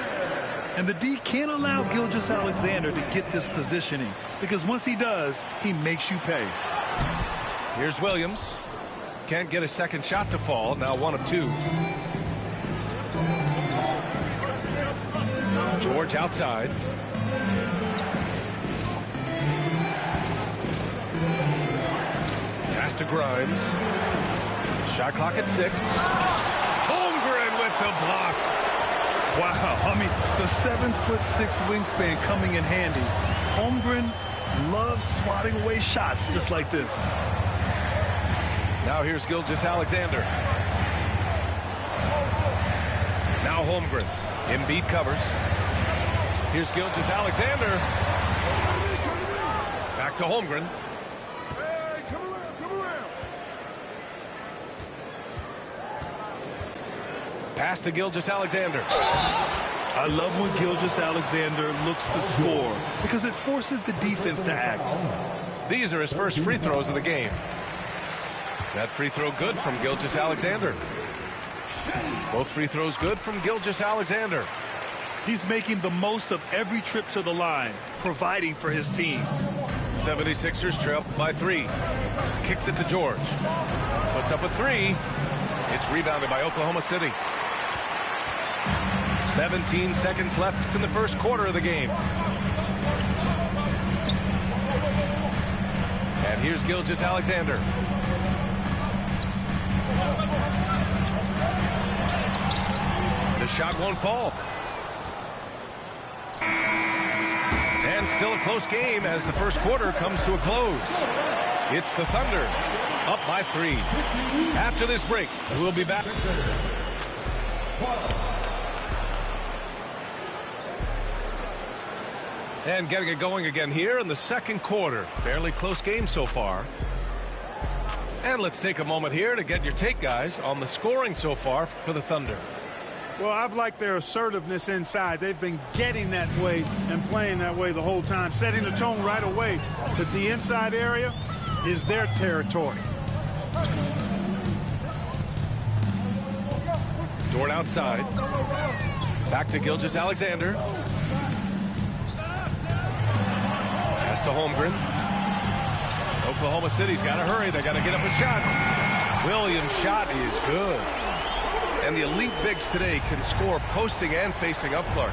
And the D can't allow Gilgeous-Alexander to get this positioning, because once he does, he makes you pay. Here's Williams. Can't get a second shot to fall. Now 1 of 2. George outside. Pass to Grimes. Shot clock at 6. Holmgren with the block. Wow, I mean, the 7'6" wingspan coming in handy. Holmgren loves swatting away shots just like this. Now here's Gilgeous-Alexander. Now Holmgren. Embiid covers. Here's Gilgeous-Alexander. Back to Holmgren. Pass to Gilgeous-Alexander. I love when Gilgeous-Alexander looks to score because it forces the defense to act. These are his first free throws of the game. That free throw good from Gilgeous-Alexander. Both free throws good from Gilgeous-Alexander. He's making the most of every trip to the line, providing for his team. 76ers trail by 3. Kicks it to George. Puts up a 3. It's rebounded by Oklahoma City. 17 seconds left in the first quarter of the game. And here's Gilgeous-Alexander. The shot won't fall. And still a close game as the first quarter comes to a close. It's the Thunder up by 3. After this break, we'll be back. And getting it going again here in the second quarter. Fairly close game so far. And let's take a moment here to get your take, guys, on the scoring so far for the Thunder. Well, I've liked their assertiveness inside. They've been getting that way and playing that way the whole time, setting the tone right away that the inside area is their territory. Dort outside. Back to Gilgeous-Alexander. Pass to Holmgren. Oklahoma City's got to hurry. They got to get up a shot. Williams' shot is good. And the elite bigs today can score posting and facing up, Clark.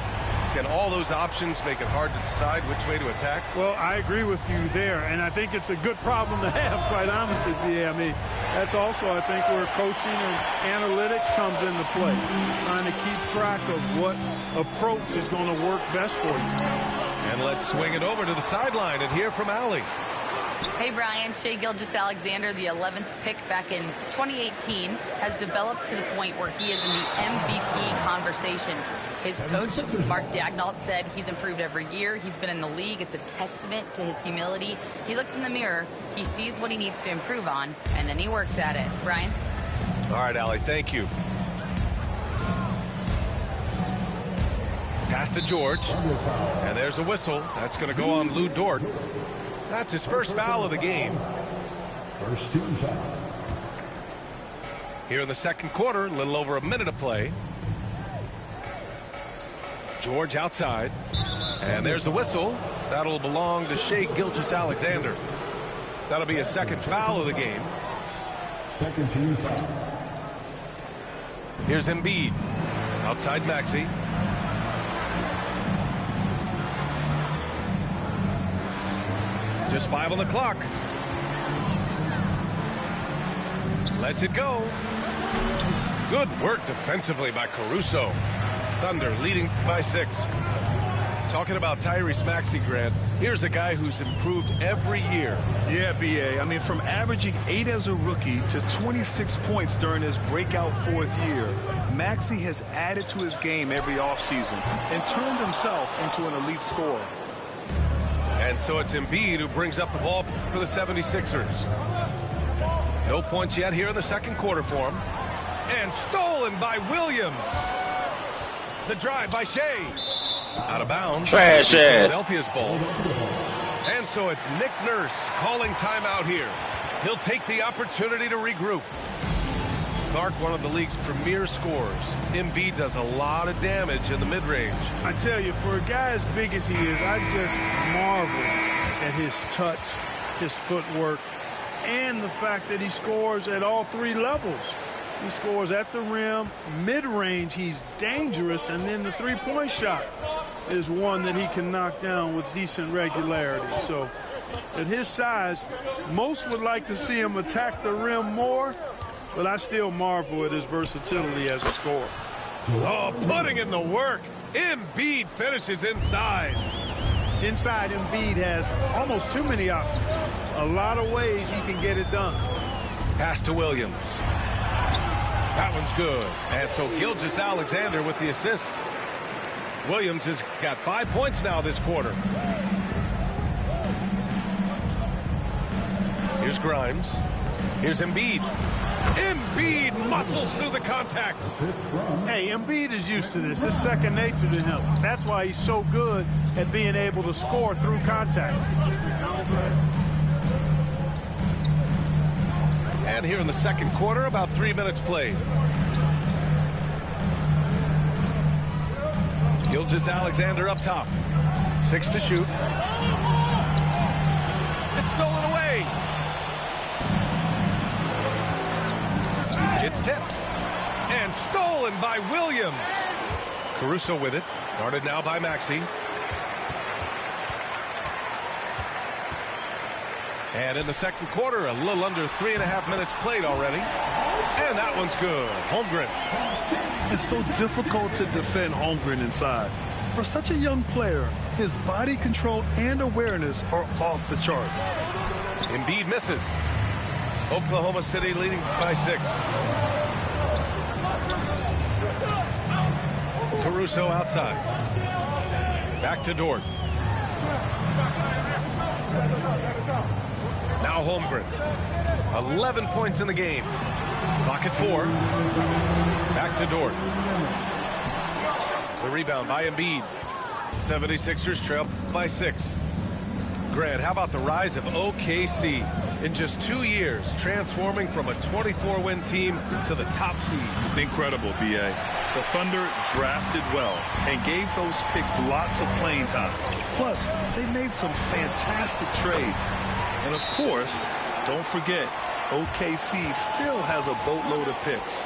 Can all those options make it hard to decide which way to attack? Well, I agree with you there, and I think it's a good problem to have, quite honestly, B.A. I mean, that's also, I think, where coaching and analytics comes into play, trying to keep track of what approach is going to work best for you. And let's swing it over to the sideline and hear from Allie. Hey, Brian. Shai Gilgeous-Alexander, the 11th pick back in 2018, has developed to the point where he is in the MVP conversation. His coach, Mark Daigneault, said he's improved every year. He's been in the league. It's a testament to his humility. He looks in the mirror, he sees what he needs to improve on, and then he works at it. Brian? All right, Allie, thank you. Pass to George. And there's a whistle. That's going to go on Lou Dort. That's his first foul of the game. First team foul. Here in the second quarter, a little over a minute of play. George outside. And there's the whistle. That'll belong to Shai Gilgeous-Alexander. That'll be a second foul of the game. Second team foul. Here's Embiid. Outside Maxey. Just 5 on the clock. Lets it go. Good work defensively by Caruso. Thunder leading by 6. Talking about Tyrese Maxey, Grant, here's a guy who's improved every year. Yeah, B.A. I mean, from averaging 8 as a rookie to 26 points during his breakout 4th year, Maxey has added to his game every offseason and turned himself into an elite scorer. And so it's Embiid who brings up the ball for the 76ers. No points yet here in the second quarter for him. And stolen by Williams. The drive by Shea. Out of bounds. Trash ass. Philadelphia's ball. And so it's Nick Nurse calling timeout here. He'll take the opportunity to regroup. Clark, one of the league's premier scorers. Embiid does a lot of damage in the mid-range. I tell you, for a guy as big as he is, I just marvel at his touch, his footwork, and the fact that he scores at all 3 levels. He scores at the rim, mid-range, he's dangerous, and then the three-point shot is one that he can knock down with decent regularity. So at his size, most would like to see him attack the rim more, but I still marvel at his versatility as a scorer. Oh, putting in the work. Embiid finishes inside. Inside, Embiid has almost too many options. A lot of ways he can get it done. Pass to Williams. That one's good. And so Gilgeous-Alexander with the assist. Williams has got 5 points now this quarter. Here's Grimes. Here's Embiid. Embiid muscles through the contact. Hey, Embiid is used to this. It's second nature to him. That's why he's so good at being able to score through contact. And here in the second quarter, about 3 minutes played. Gilgeous-Alexander up top. 6 to shoot. It's stolen away. It's tipped. And stolen by Williams. Caruso with it. Guarded now by Maxey. And in the second quarter, a little under 3.5 minutes played already. And that one's good. Holmgren. It's so difficult to defend Holmgren inside. For such a young player, his body control and awareness are off the charts. Embiid misses. Oklahoma City leading by 6. Caruso outside. Back to Dort. Now Holmgren. 11 points in the game. Clock at 4. Back to Dort. The rebound by Embiid. 76ers trail by 6. Grant, how about the rise of OKC in just 2 years, transforming from a 24-win team to the top seed? Incredible, B.A. The Thunder drafted well and gave those picks lots of playing time. Plus, they made some fantastic trades. And of course, don't forget, OKC still has a boatload of picks.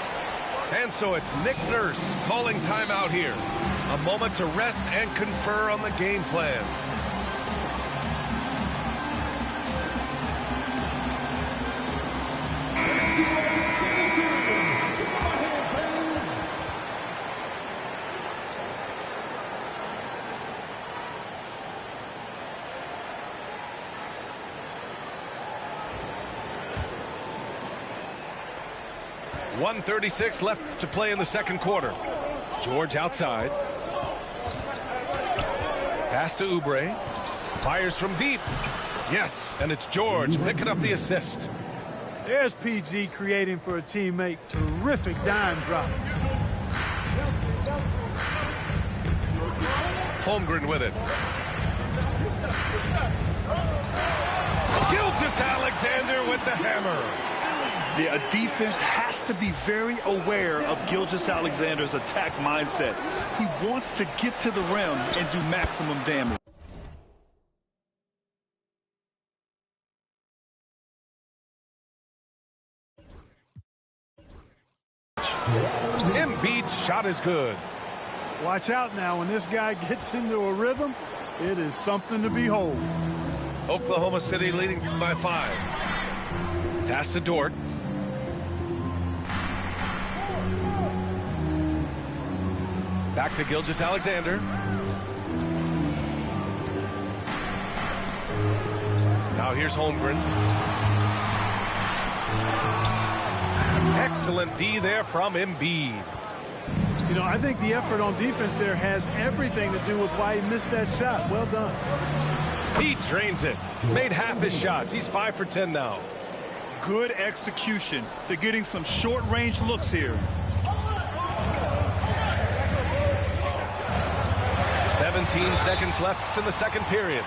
And so it's Nick Nurse calling timeout here. A moment to rest and confer on the game plan. .136 left to play in the second quarter. George outside. Pass to Oubre. Fires from deep. Yes, and it's George picking up the assist. There's PG creating for a teammate. Terrific dime drop. Holmgren with it. Gilgeous-Alexander with the hammer. Yeah, a defense has to be very aware of Gilgeous-Alexander's attack mindset. He wants to get to the rim and do maximum damage. Embiid's shot is good. Watch out now. When this guy gets into a rhythm, it is something to behold. Oklahoma City leading by 5. Pass to Dort. Back to Gilgeous-Alexander. Now here's Holmgren. Excellent D there from Embiid. You know, I think the effort on defense there has everything to do with why he missed that shot. Well done. He drains it. Made half his shots. He's 5 for 10 now. Good execution. They're getting some short-range looks here. 17 seconds left in the second period.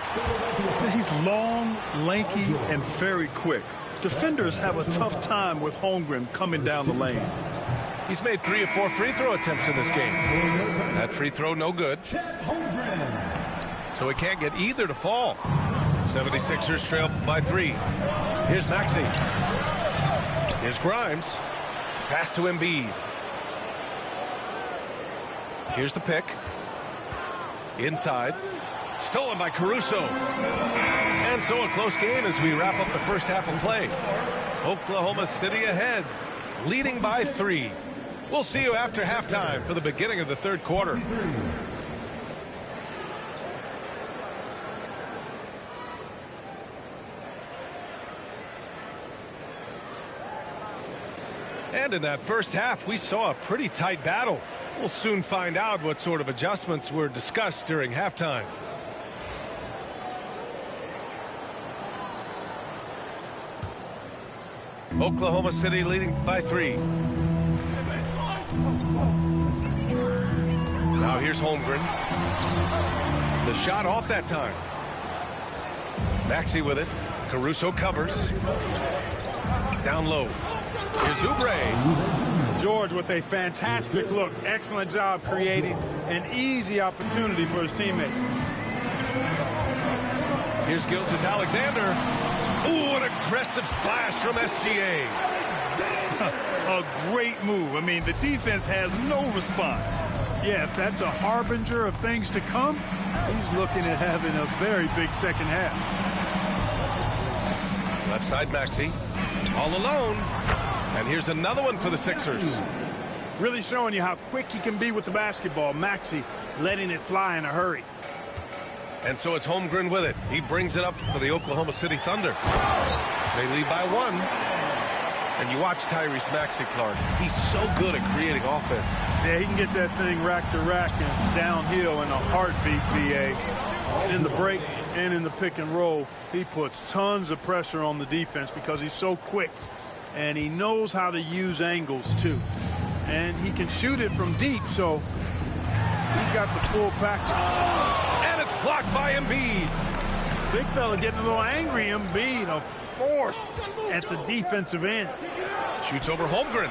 He's long, lanky, and very quick. Defenders have a tough time with Holmgren coming down the lane. He's made 3 of 4 free throw attempts in this game. That free throw no good. So he can't get either to fall. 76ers trail by 3. Here's Maxey. Here's Grimes. Pass to Embiid. Here's the pick. Inside. Stolen by Caruso. And so a close game as we wrap up the first half of play. Oklahoma City ahead, leading by 3. We'll see you after halftime for the beginning of the third quarter. And in that first half, we saw a pretty tight battle. We'll soon find out what sort of adjustments were discussed during halftime. Oklahoma City leading by 3. Now here's Holmgren. The shot off that time. Maxey with it. Caruso covers. Down low. Here's Oubre. George with a fantastic look. Excellent job creating an easy opportunity for his teammate. Here's Gilgeous-Alexander. Ooh, an aggressive slash from SGA. A great move. I mean, the defense has no response. Yeah, if that's a harbinger of things to come, he's looking at having a very big second half. Left side Maxey. All alone. And here's another one for the Sixers. Really showing you how quick he can be with the basketball. Maxey letting it fly in a hurry. And so it's Holmgren with it. He brings it up for the Oklahoma City Thunder. They lead by 1. And you watch Tyrese Maxey, Clark. He's so good at creating offense. Yeah, he can get that thing rack to rack and downhill in a heartbeat, BA. In the break and in the pick and roll, he puts tons of pressure on the defense because he's so quick. And he knows how to use angles, too. And he can shoot it from deep, so he's got the full package. Blocked by Embiid. Big fella getting a little angry. Embiid, a force at the defensive end. Shoots over Holmgren.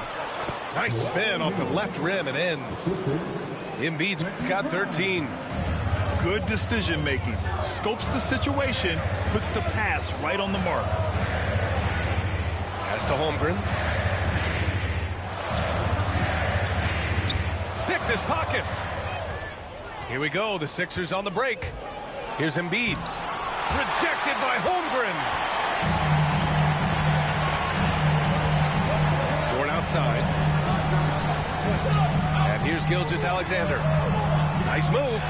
Nice spin off the left rim and in. Embiid's got 13. Good decision making. Scopes the situation, puts the pass right on the mark. Pass to Holmgren. Picked his pocket. Here we go, the Sixers on the break. Here's Embiid. Rejected by Holmgren. Dort outside. And here's Gilgeous-Alexander. Nice move.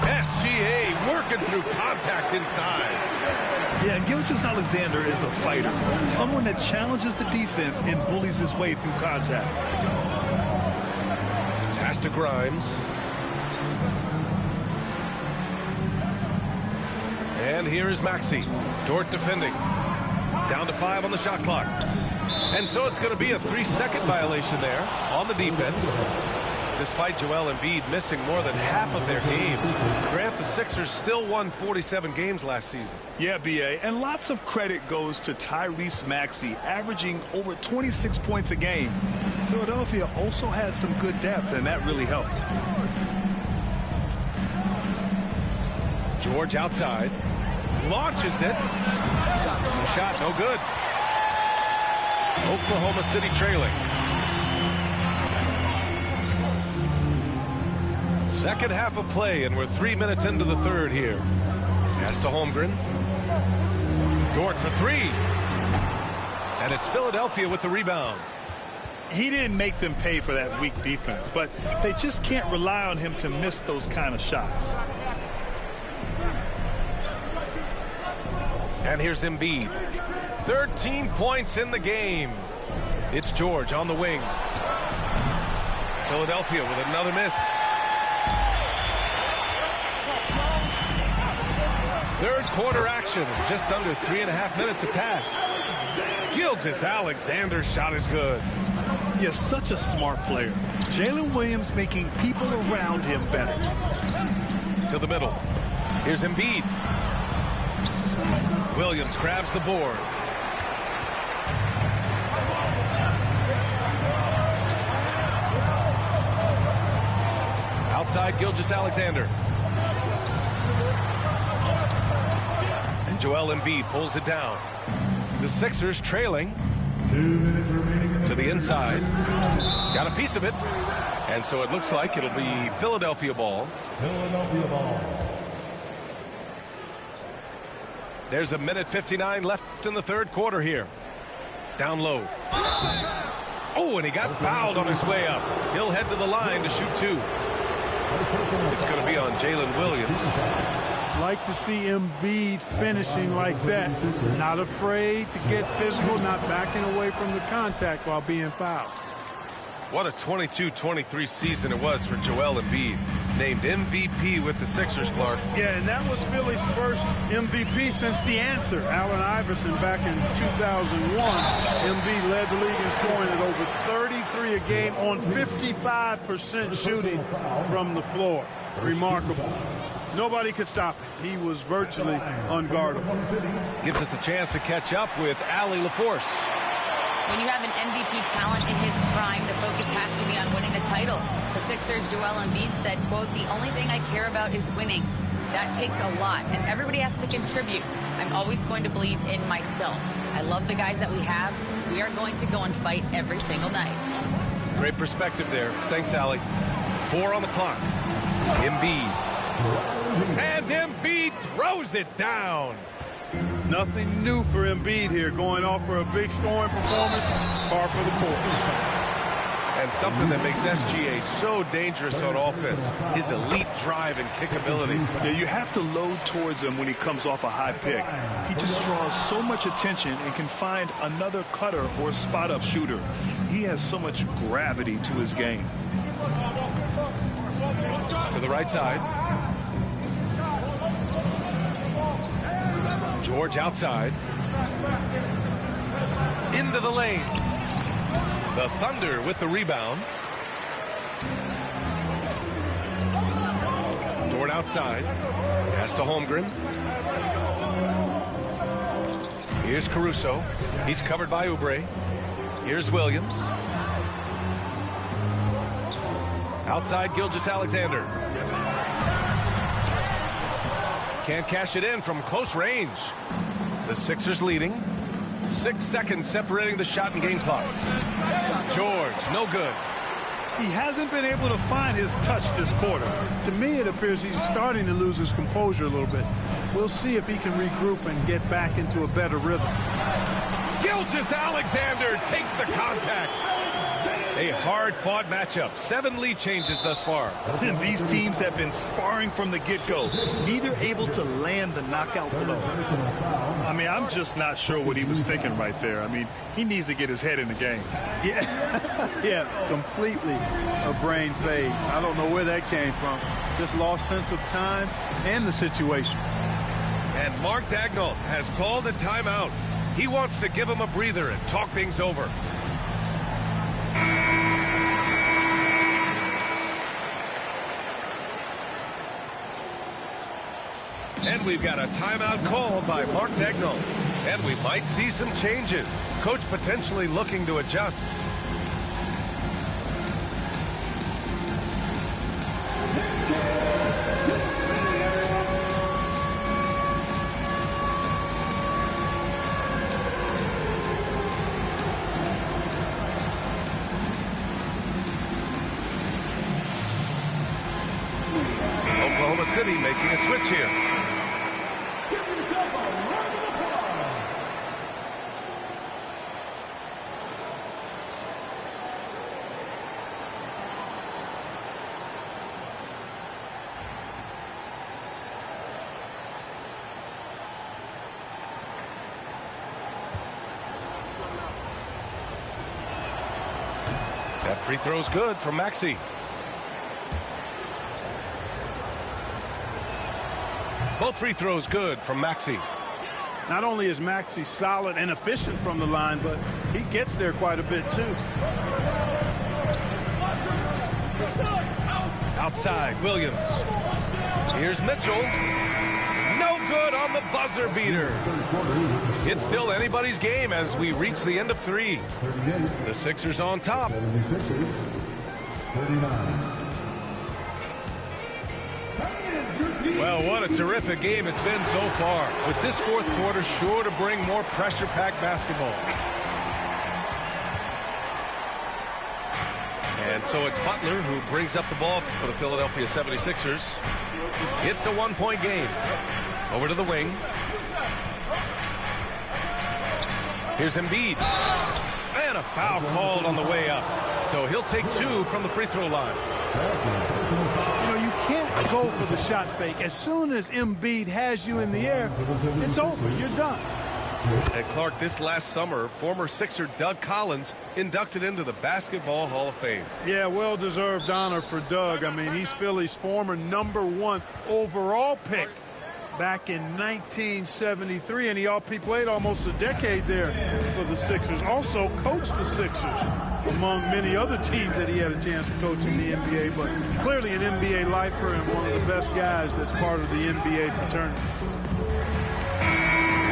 SGA working through contact inside. Yeah, Gilgeous-Alexander is a fighter. Someone that challenges the defense and bullies his way through contact. Pass to Grimes. And here is Maxey. Dort defending. Down to 5 on the shot clock. And so it's going to be a 3-second violation there on the defense. Despite Joel Embiid missing more than half of their games, Grant, the Sixers still won 47 games last season. Yeah, B.A., and lots of credit goes to Tyrese Maxey, averaging over 26 points a game. Philadelphia also had some good depth, and that really helped. George outside. Launches it. The shot no good. Oklahoma City trailing. Second half of play, and we're 3 minutes into the third here. Pass to Holmgren. Dort for three. And it's Philadelphia with the rebound. He didn't make them pay for that weak defense, but they just can't rely on him to miss those kind of shots. And here's Embiid. 13 points in the game. It's George on the wing. Philadelphia with another miss. Third quarter action. Just under 3.5 minutes have passed. Gilgeous-Alexander's shot is good. He is such a smart player. Jalen Williams making people around him better. To the middle. Here's Embiid. Williams grabs the board. Outside Gilgeous-Alexander. And Joel Embiid pulls it down. The Sixers trailing. 2 minutes remaining. To the inside. Got a piece of it. And so it looks like it'll be Philadelphia ball. Philadelphia ball. There's a minute 59 left in the third quarter here. Down low. Oh, and he got fouled on his way up. He'll head to the line to shoot two. It's going to be on Jalen Williams. Like to see Embiid finishing like that. Not afraid to get physical, not backing away from the contact while being fouled. What a 22-23 season it was for Joel Embiid. Named MVP with the Sixers, Clark. Yeah, and that was Philly's first MVP since the answer. Allen Iverson back in 2001. Embiid led the league in scoring at over 33 a game on 55% shooting from the floor. Remarkable. Nobody could stop him. He was virtually unguardable. Gives us a chance to catch up with Allie LaForce. When you have an MVP talent in his prime, the focus has to be on winning the title. The Sixers' Joel Embiid said, quote, "The only thing I care about is winning. That takes a lot, and everybody has to contribute. I'm always going to believe in myself. I love the guys that we have. We are going to go and fight every single night." Great perspective there. Thanks, Allie. 4 on the clock. Embiid. And Embiid throws it down. Nothing new for Embiid here, going off for a big scoring performance, par for the course. And something that makes SGA so dangerous on offense, his elite drive and kick ability. Yeah, you have to load towards him when he comes off a high pick. He just draws so much attention and can find another cutter or spot-up shooter. He has so much gravity to his game. To the right side. George outside. Into the lane. The Thunder with the rebound. Dort outside. Pass to Holmgren. Here's Caruso. He's covered by Oubre. Here's Williams. Outside Gilgeous-Alexander. Can't cash it in from close range. The Sixers leading. 6 seconds separating the shot and game clocks. George, no good. He hasn't been able to find his touch this quarter. To me, it appears he's starting to lose his composure a little bit. We'll see if he can regroup and get back into a better rhythm. Gilgeous-Alexander takes the contact. A hard-fought matchup. 7 lead changes thus far. And these teams have been sparring from the get-go, neither able to land the knockout blow. I mean, I'm just not sure what he was thinking right there. I mean, he needs to get his head in the game. Yeah, completely a brain fade. I don't know where that came from. Just lost sense of time and the situation. And Mark Daigneault has called a timeout. He wants to give him a breather and talk things over. And we've got a timeout called by Mark Daigneault. And we might see some changes. Coach potentially looking to adjust. Oklahoma City making a switch here. Give yourself a round That free throw's good from Maxey. Both free throws good from Maxey. Not only is Maxey solid and efficient from the line, but he gets there quite a bit too. Outside, Williams. Here's Mitchell. No good on the buzzer beater. It's still anybody's game as we reach the end of 3. The Sixers on top. 76ers, 39. Well, what a terrific game it's been so far. With this fourth quarter sure to bring more pressure-packed basketball. And so it's Butler who brings up the ball for the Philadelphia 76ers. It's a one-point game. Over to the wing. Here's Embiid. And a foul called on the way up. So he'll take 2 from the free throw line. You know, you can't go for the shot fake. As soon as Embiid has you in the air, it's over. You're done. And Clark, this last summer, former Sixer Doug Collins inducted into the Basketball Hall of Fame. Yeah, well-deserved honor for Doug. I mean, he's Philly's former #1 overall pick back in 1973, and he played almost a decade there for the Sixers. Also coached the Sixers, among many other teams that he had a chance to coach in the NBA, but clearly an NBA lifer and one of the best guys that's part of the NBA fraternity.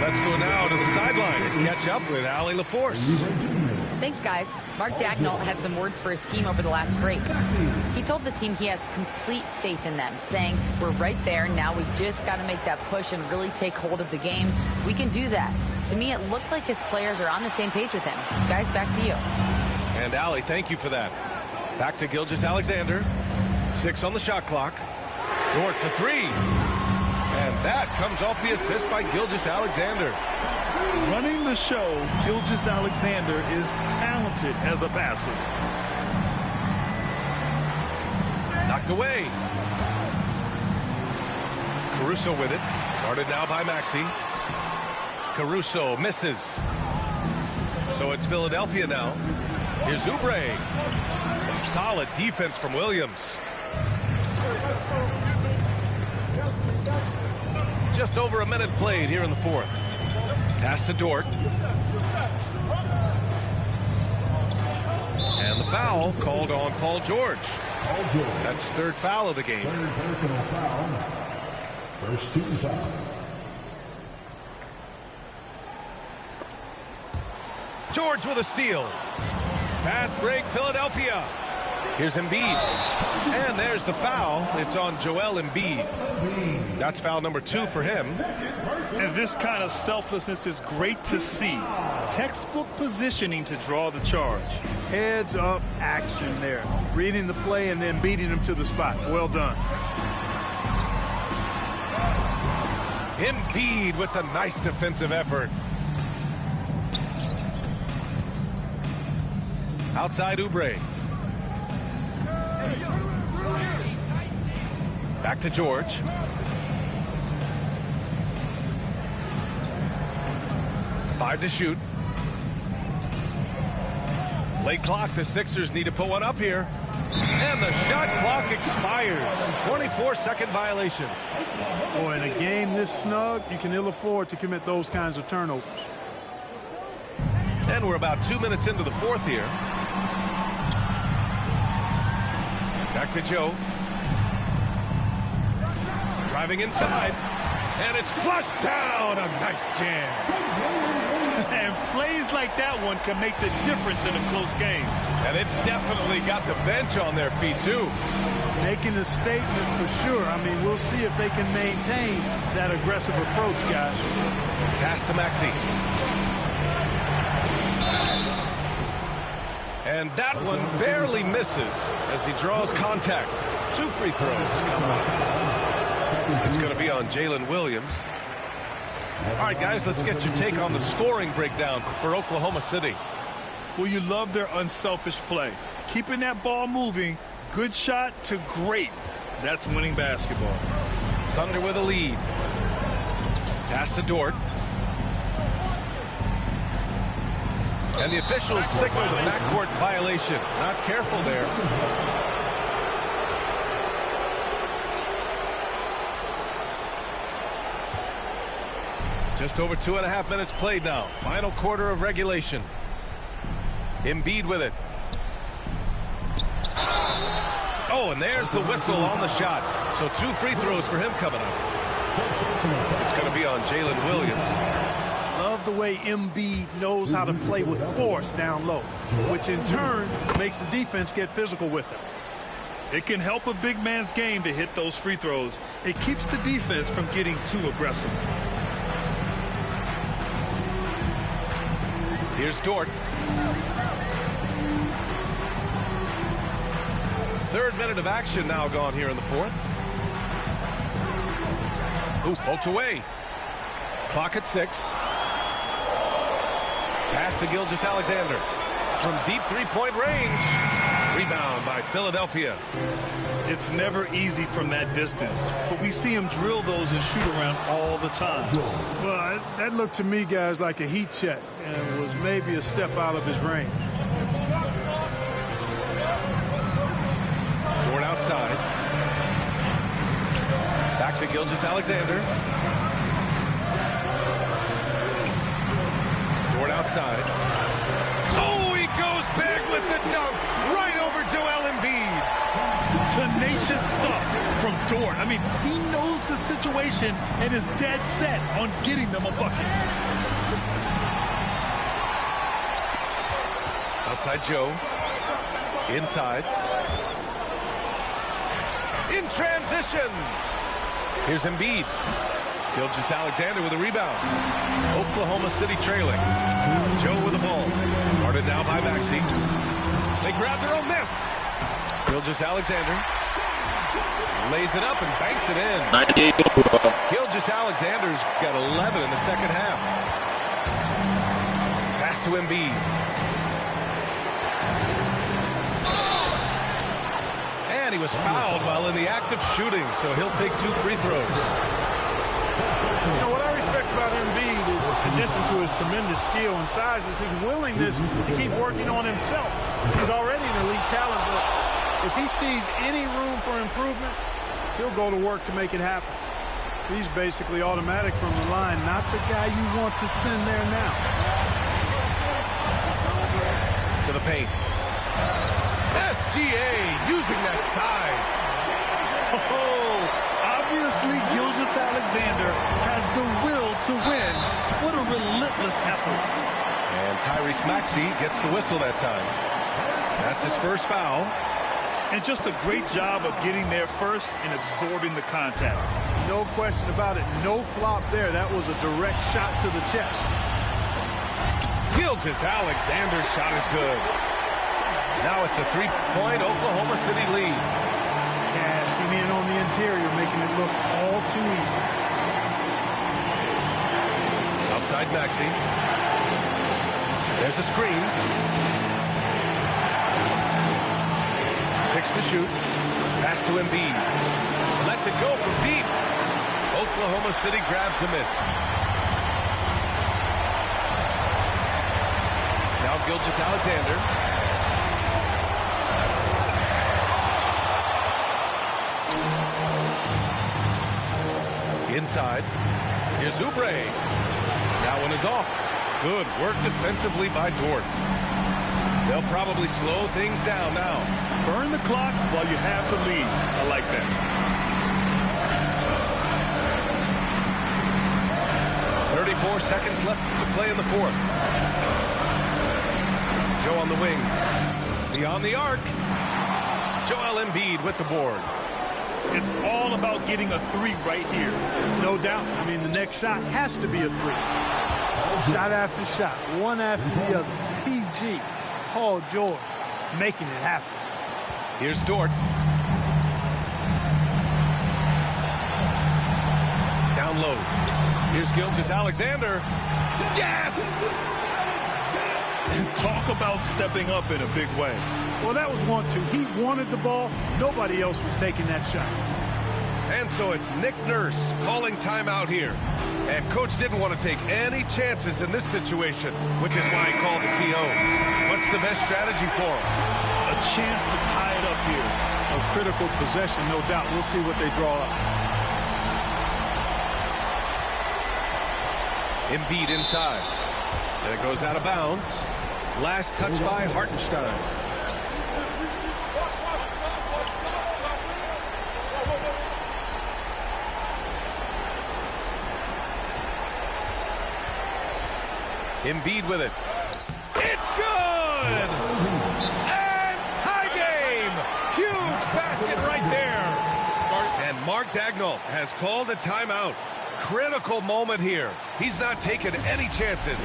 Let's go now to the sideline and catch up with Allie LaForce. Thanks, guys. Mark Dagnall had some words for his team over the last break. He told the team he has complete faith in them, saying, we're right there. Now we just got to make that push and really take hold of the game. We can do that. To me, it looked like his players are on the same page with him. Guys, back to you. And Allie, thank you for that. Back to Gilgeous-Alexander. 6 on the shot clock. Dort for 3. And that comes off the assist by Gilgeous-Alexander. Running the show, Gilgeous-Alexander is talented as a passer. Knocked away. Caruso with it. Guarded now by Maxey. Caruso misses. So it's Philadelphia now. Here's Oubre. Some solid defense from Williams. Just over a minute played here in the fourth. Pass to Dort. And the foul called on Paul George. That's his 3rd foul of the game. 3rd personal foul. First team foul. George with a steal. Fast break, Philadelphia. Here's Embiid. And there's the foul. It's on Joel Embiid. That's foul number 2 for him. And this kind of selflessness is great to see. Textbook positioning to draw the charge. Heads up action there. Reading the play and then beating him to the spot. Well done. Embiid with a nice defensive effort. Outside Oubre. Back to George. Five to shoot. Late clock. The Sixers need to put one up here. And the shot clock expires. 24-second violation. Boy, in a game this snug, you can ill afford to commit those kinds of turnovers. And we're about 2 minutes into the fourth here. Back to Joe. Driving inside. And it's flushed down. A nice jam. And plays like that one can make the difference in a close game. And it definitely got the bench on their feet, too. Making a statement for sure. I mean, we'll see if they can maintain that aggressive approach, guys. Pass to Maxey. And that one barely misses as he draws contact. 2 free throws come up. It's going to be on Jalen Williams. All right, guys, let's get your take on the scoring breakdown for Oklahoma City. Well, you love their unselfish play. Keeping that ball moving, good shot to great. That's winning basketball. Thunder with a lead. Pass to Dort. And the officials signal the backcourt violation. Not careful there. Just over 2.5 minutes played now. Final quarter of regulation. Embiid with it. Oh, and there's the whistle on the shot. So 2 free throws for him coming up. It's going to be on Jalen Williams. Love the way Embiid knows how to play with force down low, which in turn makes the defense get physical with him. It can help a big man's game to hit those free throws. It keeps the defense from getting too aggressive. Here's Dort. 3rd minute of action now gone here in the 4th. Ooh, poked away. Clock at 6. Pass to Gilgeous-Alexander. From deep 3-point range. Rebound by Philadelphia. It's never easy from that distance, but we see him drill those and shoot around all the time. Well, that looked to me, guys, like a heat check, and was maybe a step out of his range. Dort outside. Back to Gilgeous-Alexander. Dort outside. Oh, he goes big with the dunk. Right over Joel Embiid. Tenacious stuff from Dort. I mean, he knows the situation and is dead set on getting them a bucket. Outside Joe. Inside. In transition. Here's Embiid. Gilgeous-Alexander with a rebound. Oklahoma City trailing. Joe with the ball. Guarded now by Maxey. They grab their own miss. Gilgeous-Alexander lays it up and banks it in. Gilgeous-Alexander's got 11 in the second half. Pass to Embiid. And he was fouled while in the act of shooting, so he'll take 2 free throws. You know, what I respect about Embiid, in addition to his tremendous skill and size, is his willingness to keep working on himself. He's already an elite talent, but if he sees any room for improvement, he'll go to work to make it happen. He's basically automatic from the line, not the guy you want to send there now. To the paint. SGA using that size. Oh, obviously Gilgeous-Alexander has the will to win. What a relentless effort. And Tyrese Maxey gets the whistle that time. That's his first foul. And just a great job of getting there first and absorbing the contact. No question about it. No flop there. That was a direct shot to the chest. Gilgeous-Alexander's shot is good. Now it's a 3-point Oklahoma City lead. Cashing in on the interior, making it look all too easy. Outside Maxey. There's a screen. 6 to shoot. Pass to Embiid. Lets it go from deep. Oklahoma City grabs a miss. Now Gilgeous-Alexander. Inside. Here's Oubre. That one is off. Good work defensively by Dort. They'll probably slow things down now. Burn the clock while you have the lead. I like that. .34 seconds left to play in the 4th. Joe on the wing. Beyond the arc. Joel Embiid with the board. It's all about getting a 3 right here. No doubt. I mean, the next shot has to be a 3. Shot after shot, one after the other. PG, Paul George, making it happen. Here's Dort. Down low. Here's Gilgeous-Alexander. Yes! And talk about stepping up in a big way. Well, that was 1-2. He wanted the ball. Nobody else was taking that shot. And so it's Nick Nurse calling timeout here. And coach didn't want to take any chances in this situation, which is why he called the TO. What's the best strategy for him? A chance to tie it up here. A critical possession, no doubt. We'll see what they draw up. Embiid inside. And it goes out of bounds. Last touch by Hartenstein. Embiid with it. It's good! And tie game! Huge basket right there. And Mark Daigneault has called a timeout. Critical moment here. He's not taking any chances.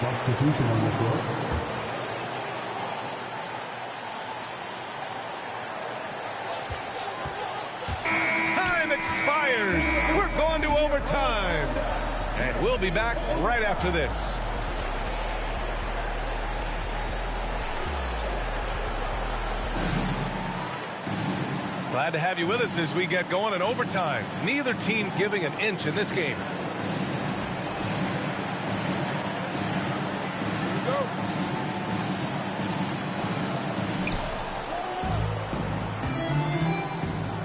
Substitution on the floor. Time expires. We're going to overtime. And we'll be back right after this. Glad to have you with us as we get going in overtime. Neither team giving an inch in this game.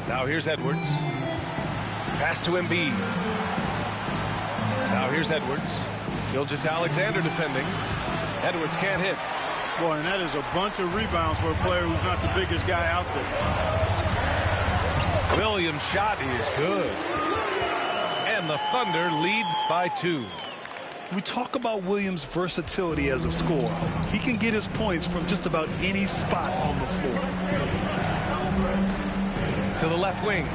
Now here's Edwards. Pass to Embiid. Now here's Edwards. Gilgeous-Alexander defending. Edwards can't hit. Boy, and that is a bunch of rebounds for a player who's not the biggest guy out there. Williams' shot is good. And the Thunder lead by 2. We talk about Williams' versatility as a scorer. He can get his points from just about any spot on the floor. To the left wing.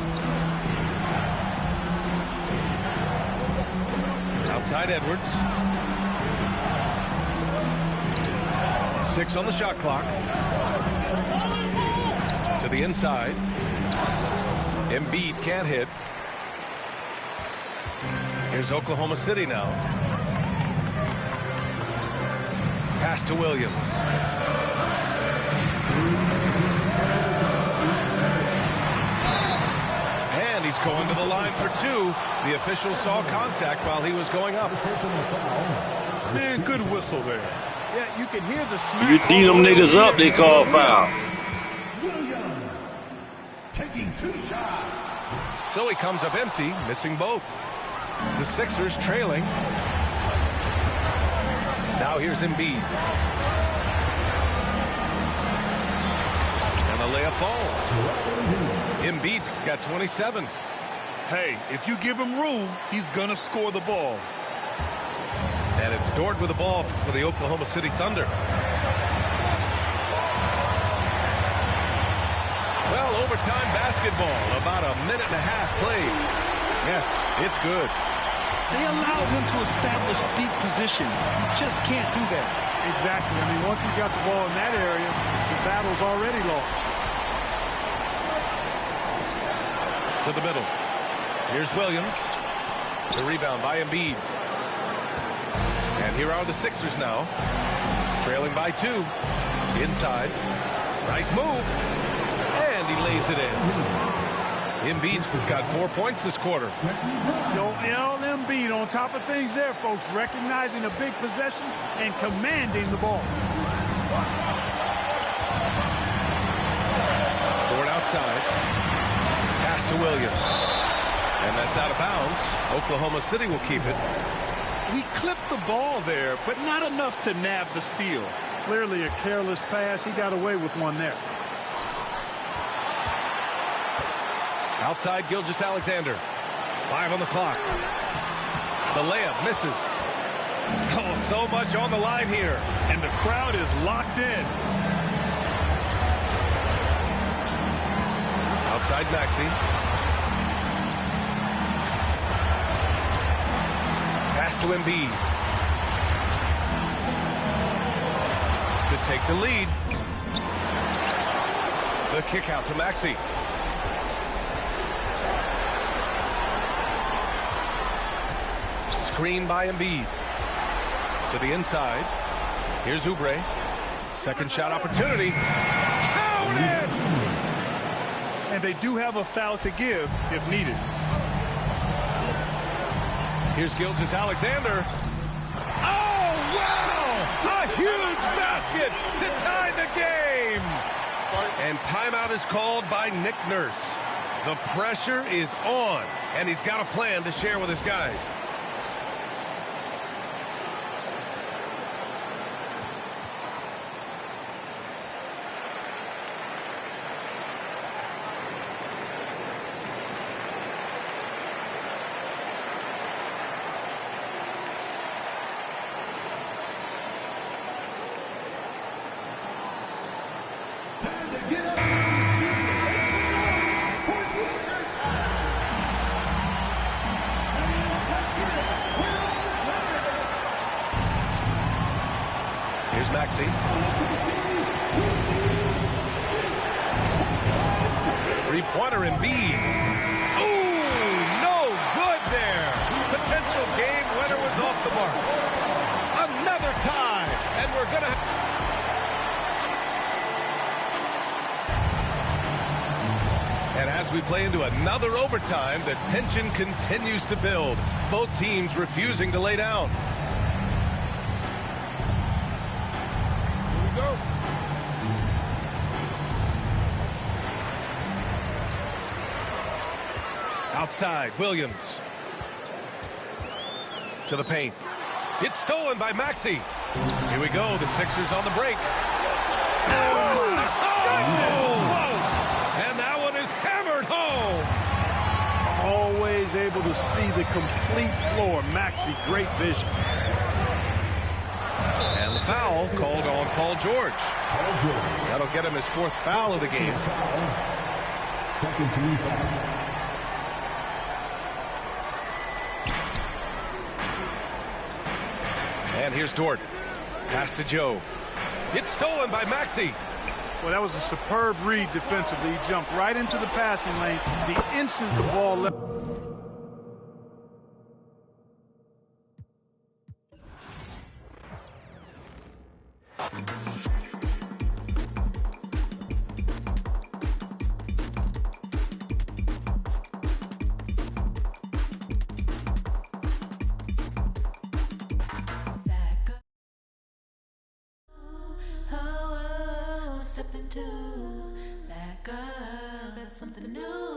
Outside Edwards. 6 on the shot clock. To the inside. Embiid can't hit. Here's Oklahoma City now. Pass to Williams. And he's going to the line for 2. The official saw contact while he was going up. Man, good whistle there. Yeah, you can hear the smack. You beat them niggas up, they call foul. Williams taking 2 shots. So he comes up empty, missing both. The Sixers trailing. Now here's Embiid. And the layup falls. Embiid's got 27. Hey, if you give him room, he's going to score the ball. And it's Dort with the ball for the Oklahoma City Thunder. Well, overtime basketball. About a minute and a half played. Yes, it's good. They allowed him to establish deep position. Just can't do that. Exactly. I mean, once he's got the ball in that area, the battle's already lost. To the middle. Here's Williams. The rebound by Embiid. And here are the Sixers now. Trailing by 2. Inside. Nice move. And he lays it in. Embiid's got 4 points this quarter. Joel Embiid on top of things there, folks. Recognizing a big possession and commanding the ball. Dort outside. Pass to Williams. And that's out of bounds. Oklahoma City will keep it. He clipped the ball there, but not enough to nab the steal. Clearly a careless pass. He got away with one there. Outside Gilgeous-Alexander. 5 on the clock. The layup misses. Oh, so much on the line here. And the crowd is locked in. Outside Maxey. Pass to Embiid. To take the lead. The kick out to Maxey. Screen by Embiid. To the inside. Here's Oubre. Second shot opportunity. Counted! And they do have a foul to give if needed. Here's Gilgeous-Alexander. Oh, wow! A huge basket to tie the game! And timeout is called by Nick Nurse. The pressure is on, and he's got a plan to share with his guys. Here's Maxey. Three-pointer Embiid. Ooh, no good there. Potential game winner was off the mark. Another tie, and we're going to And as we play into another overtime, the tension continues to build. Both teams refusing to lay down. Outside, Williams. To the paint. It's stolen by Maxey. Here we go, the Sixers on the break. Oh! And that one is hammered home. Always able to see the complete floor. Maxey, great vision. And the foul called on Paul George. That'll get him his fourth foul of the game. Second team foul. And here's Dort. Pass to Joe. It's stolen by Maxey. Well, that was a superb read defensively. He jumped right into the passing lane the instant the ball left. Step into that girl, got something new.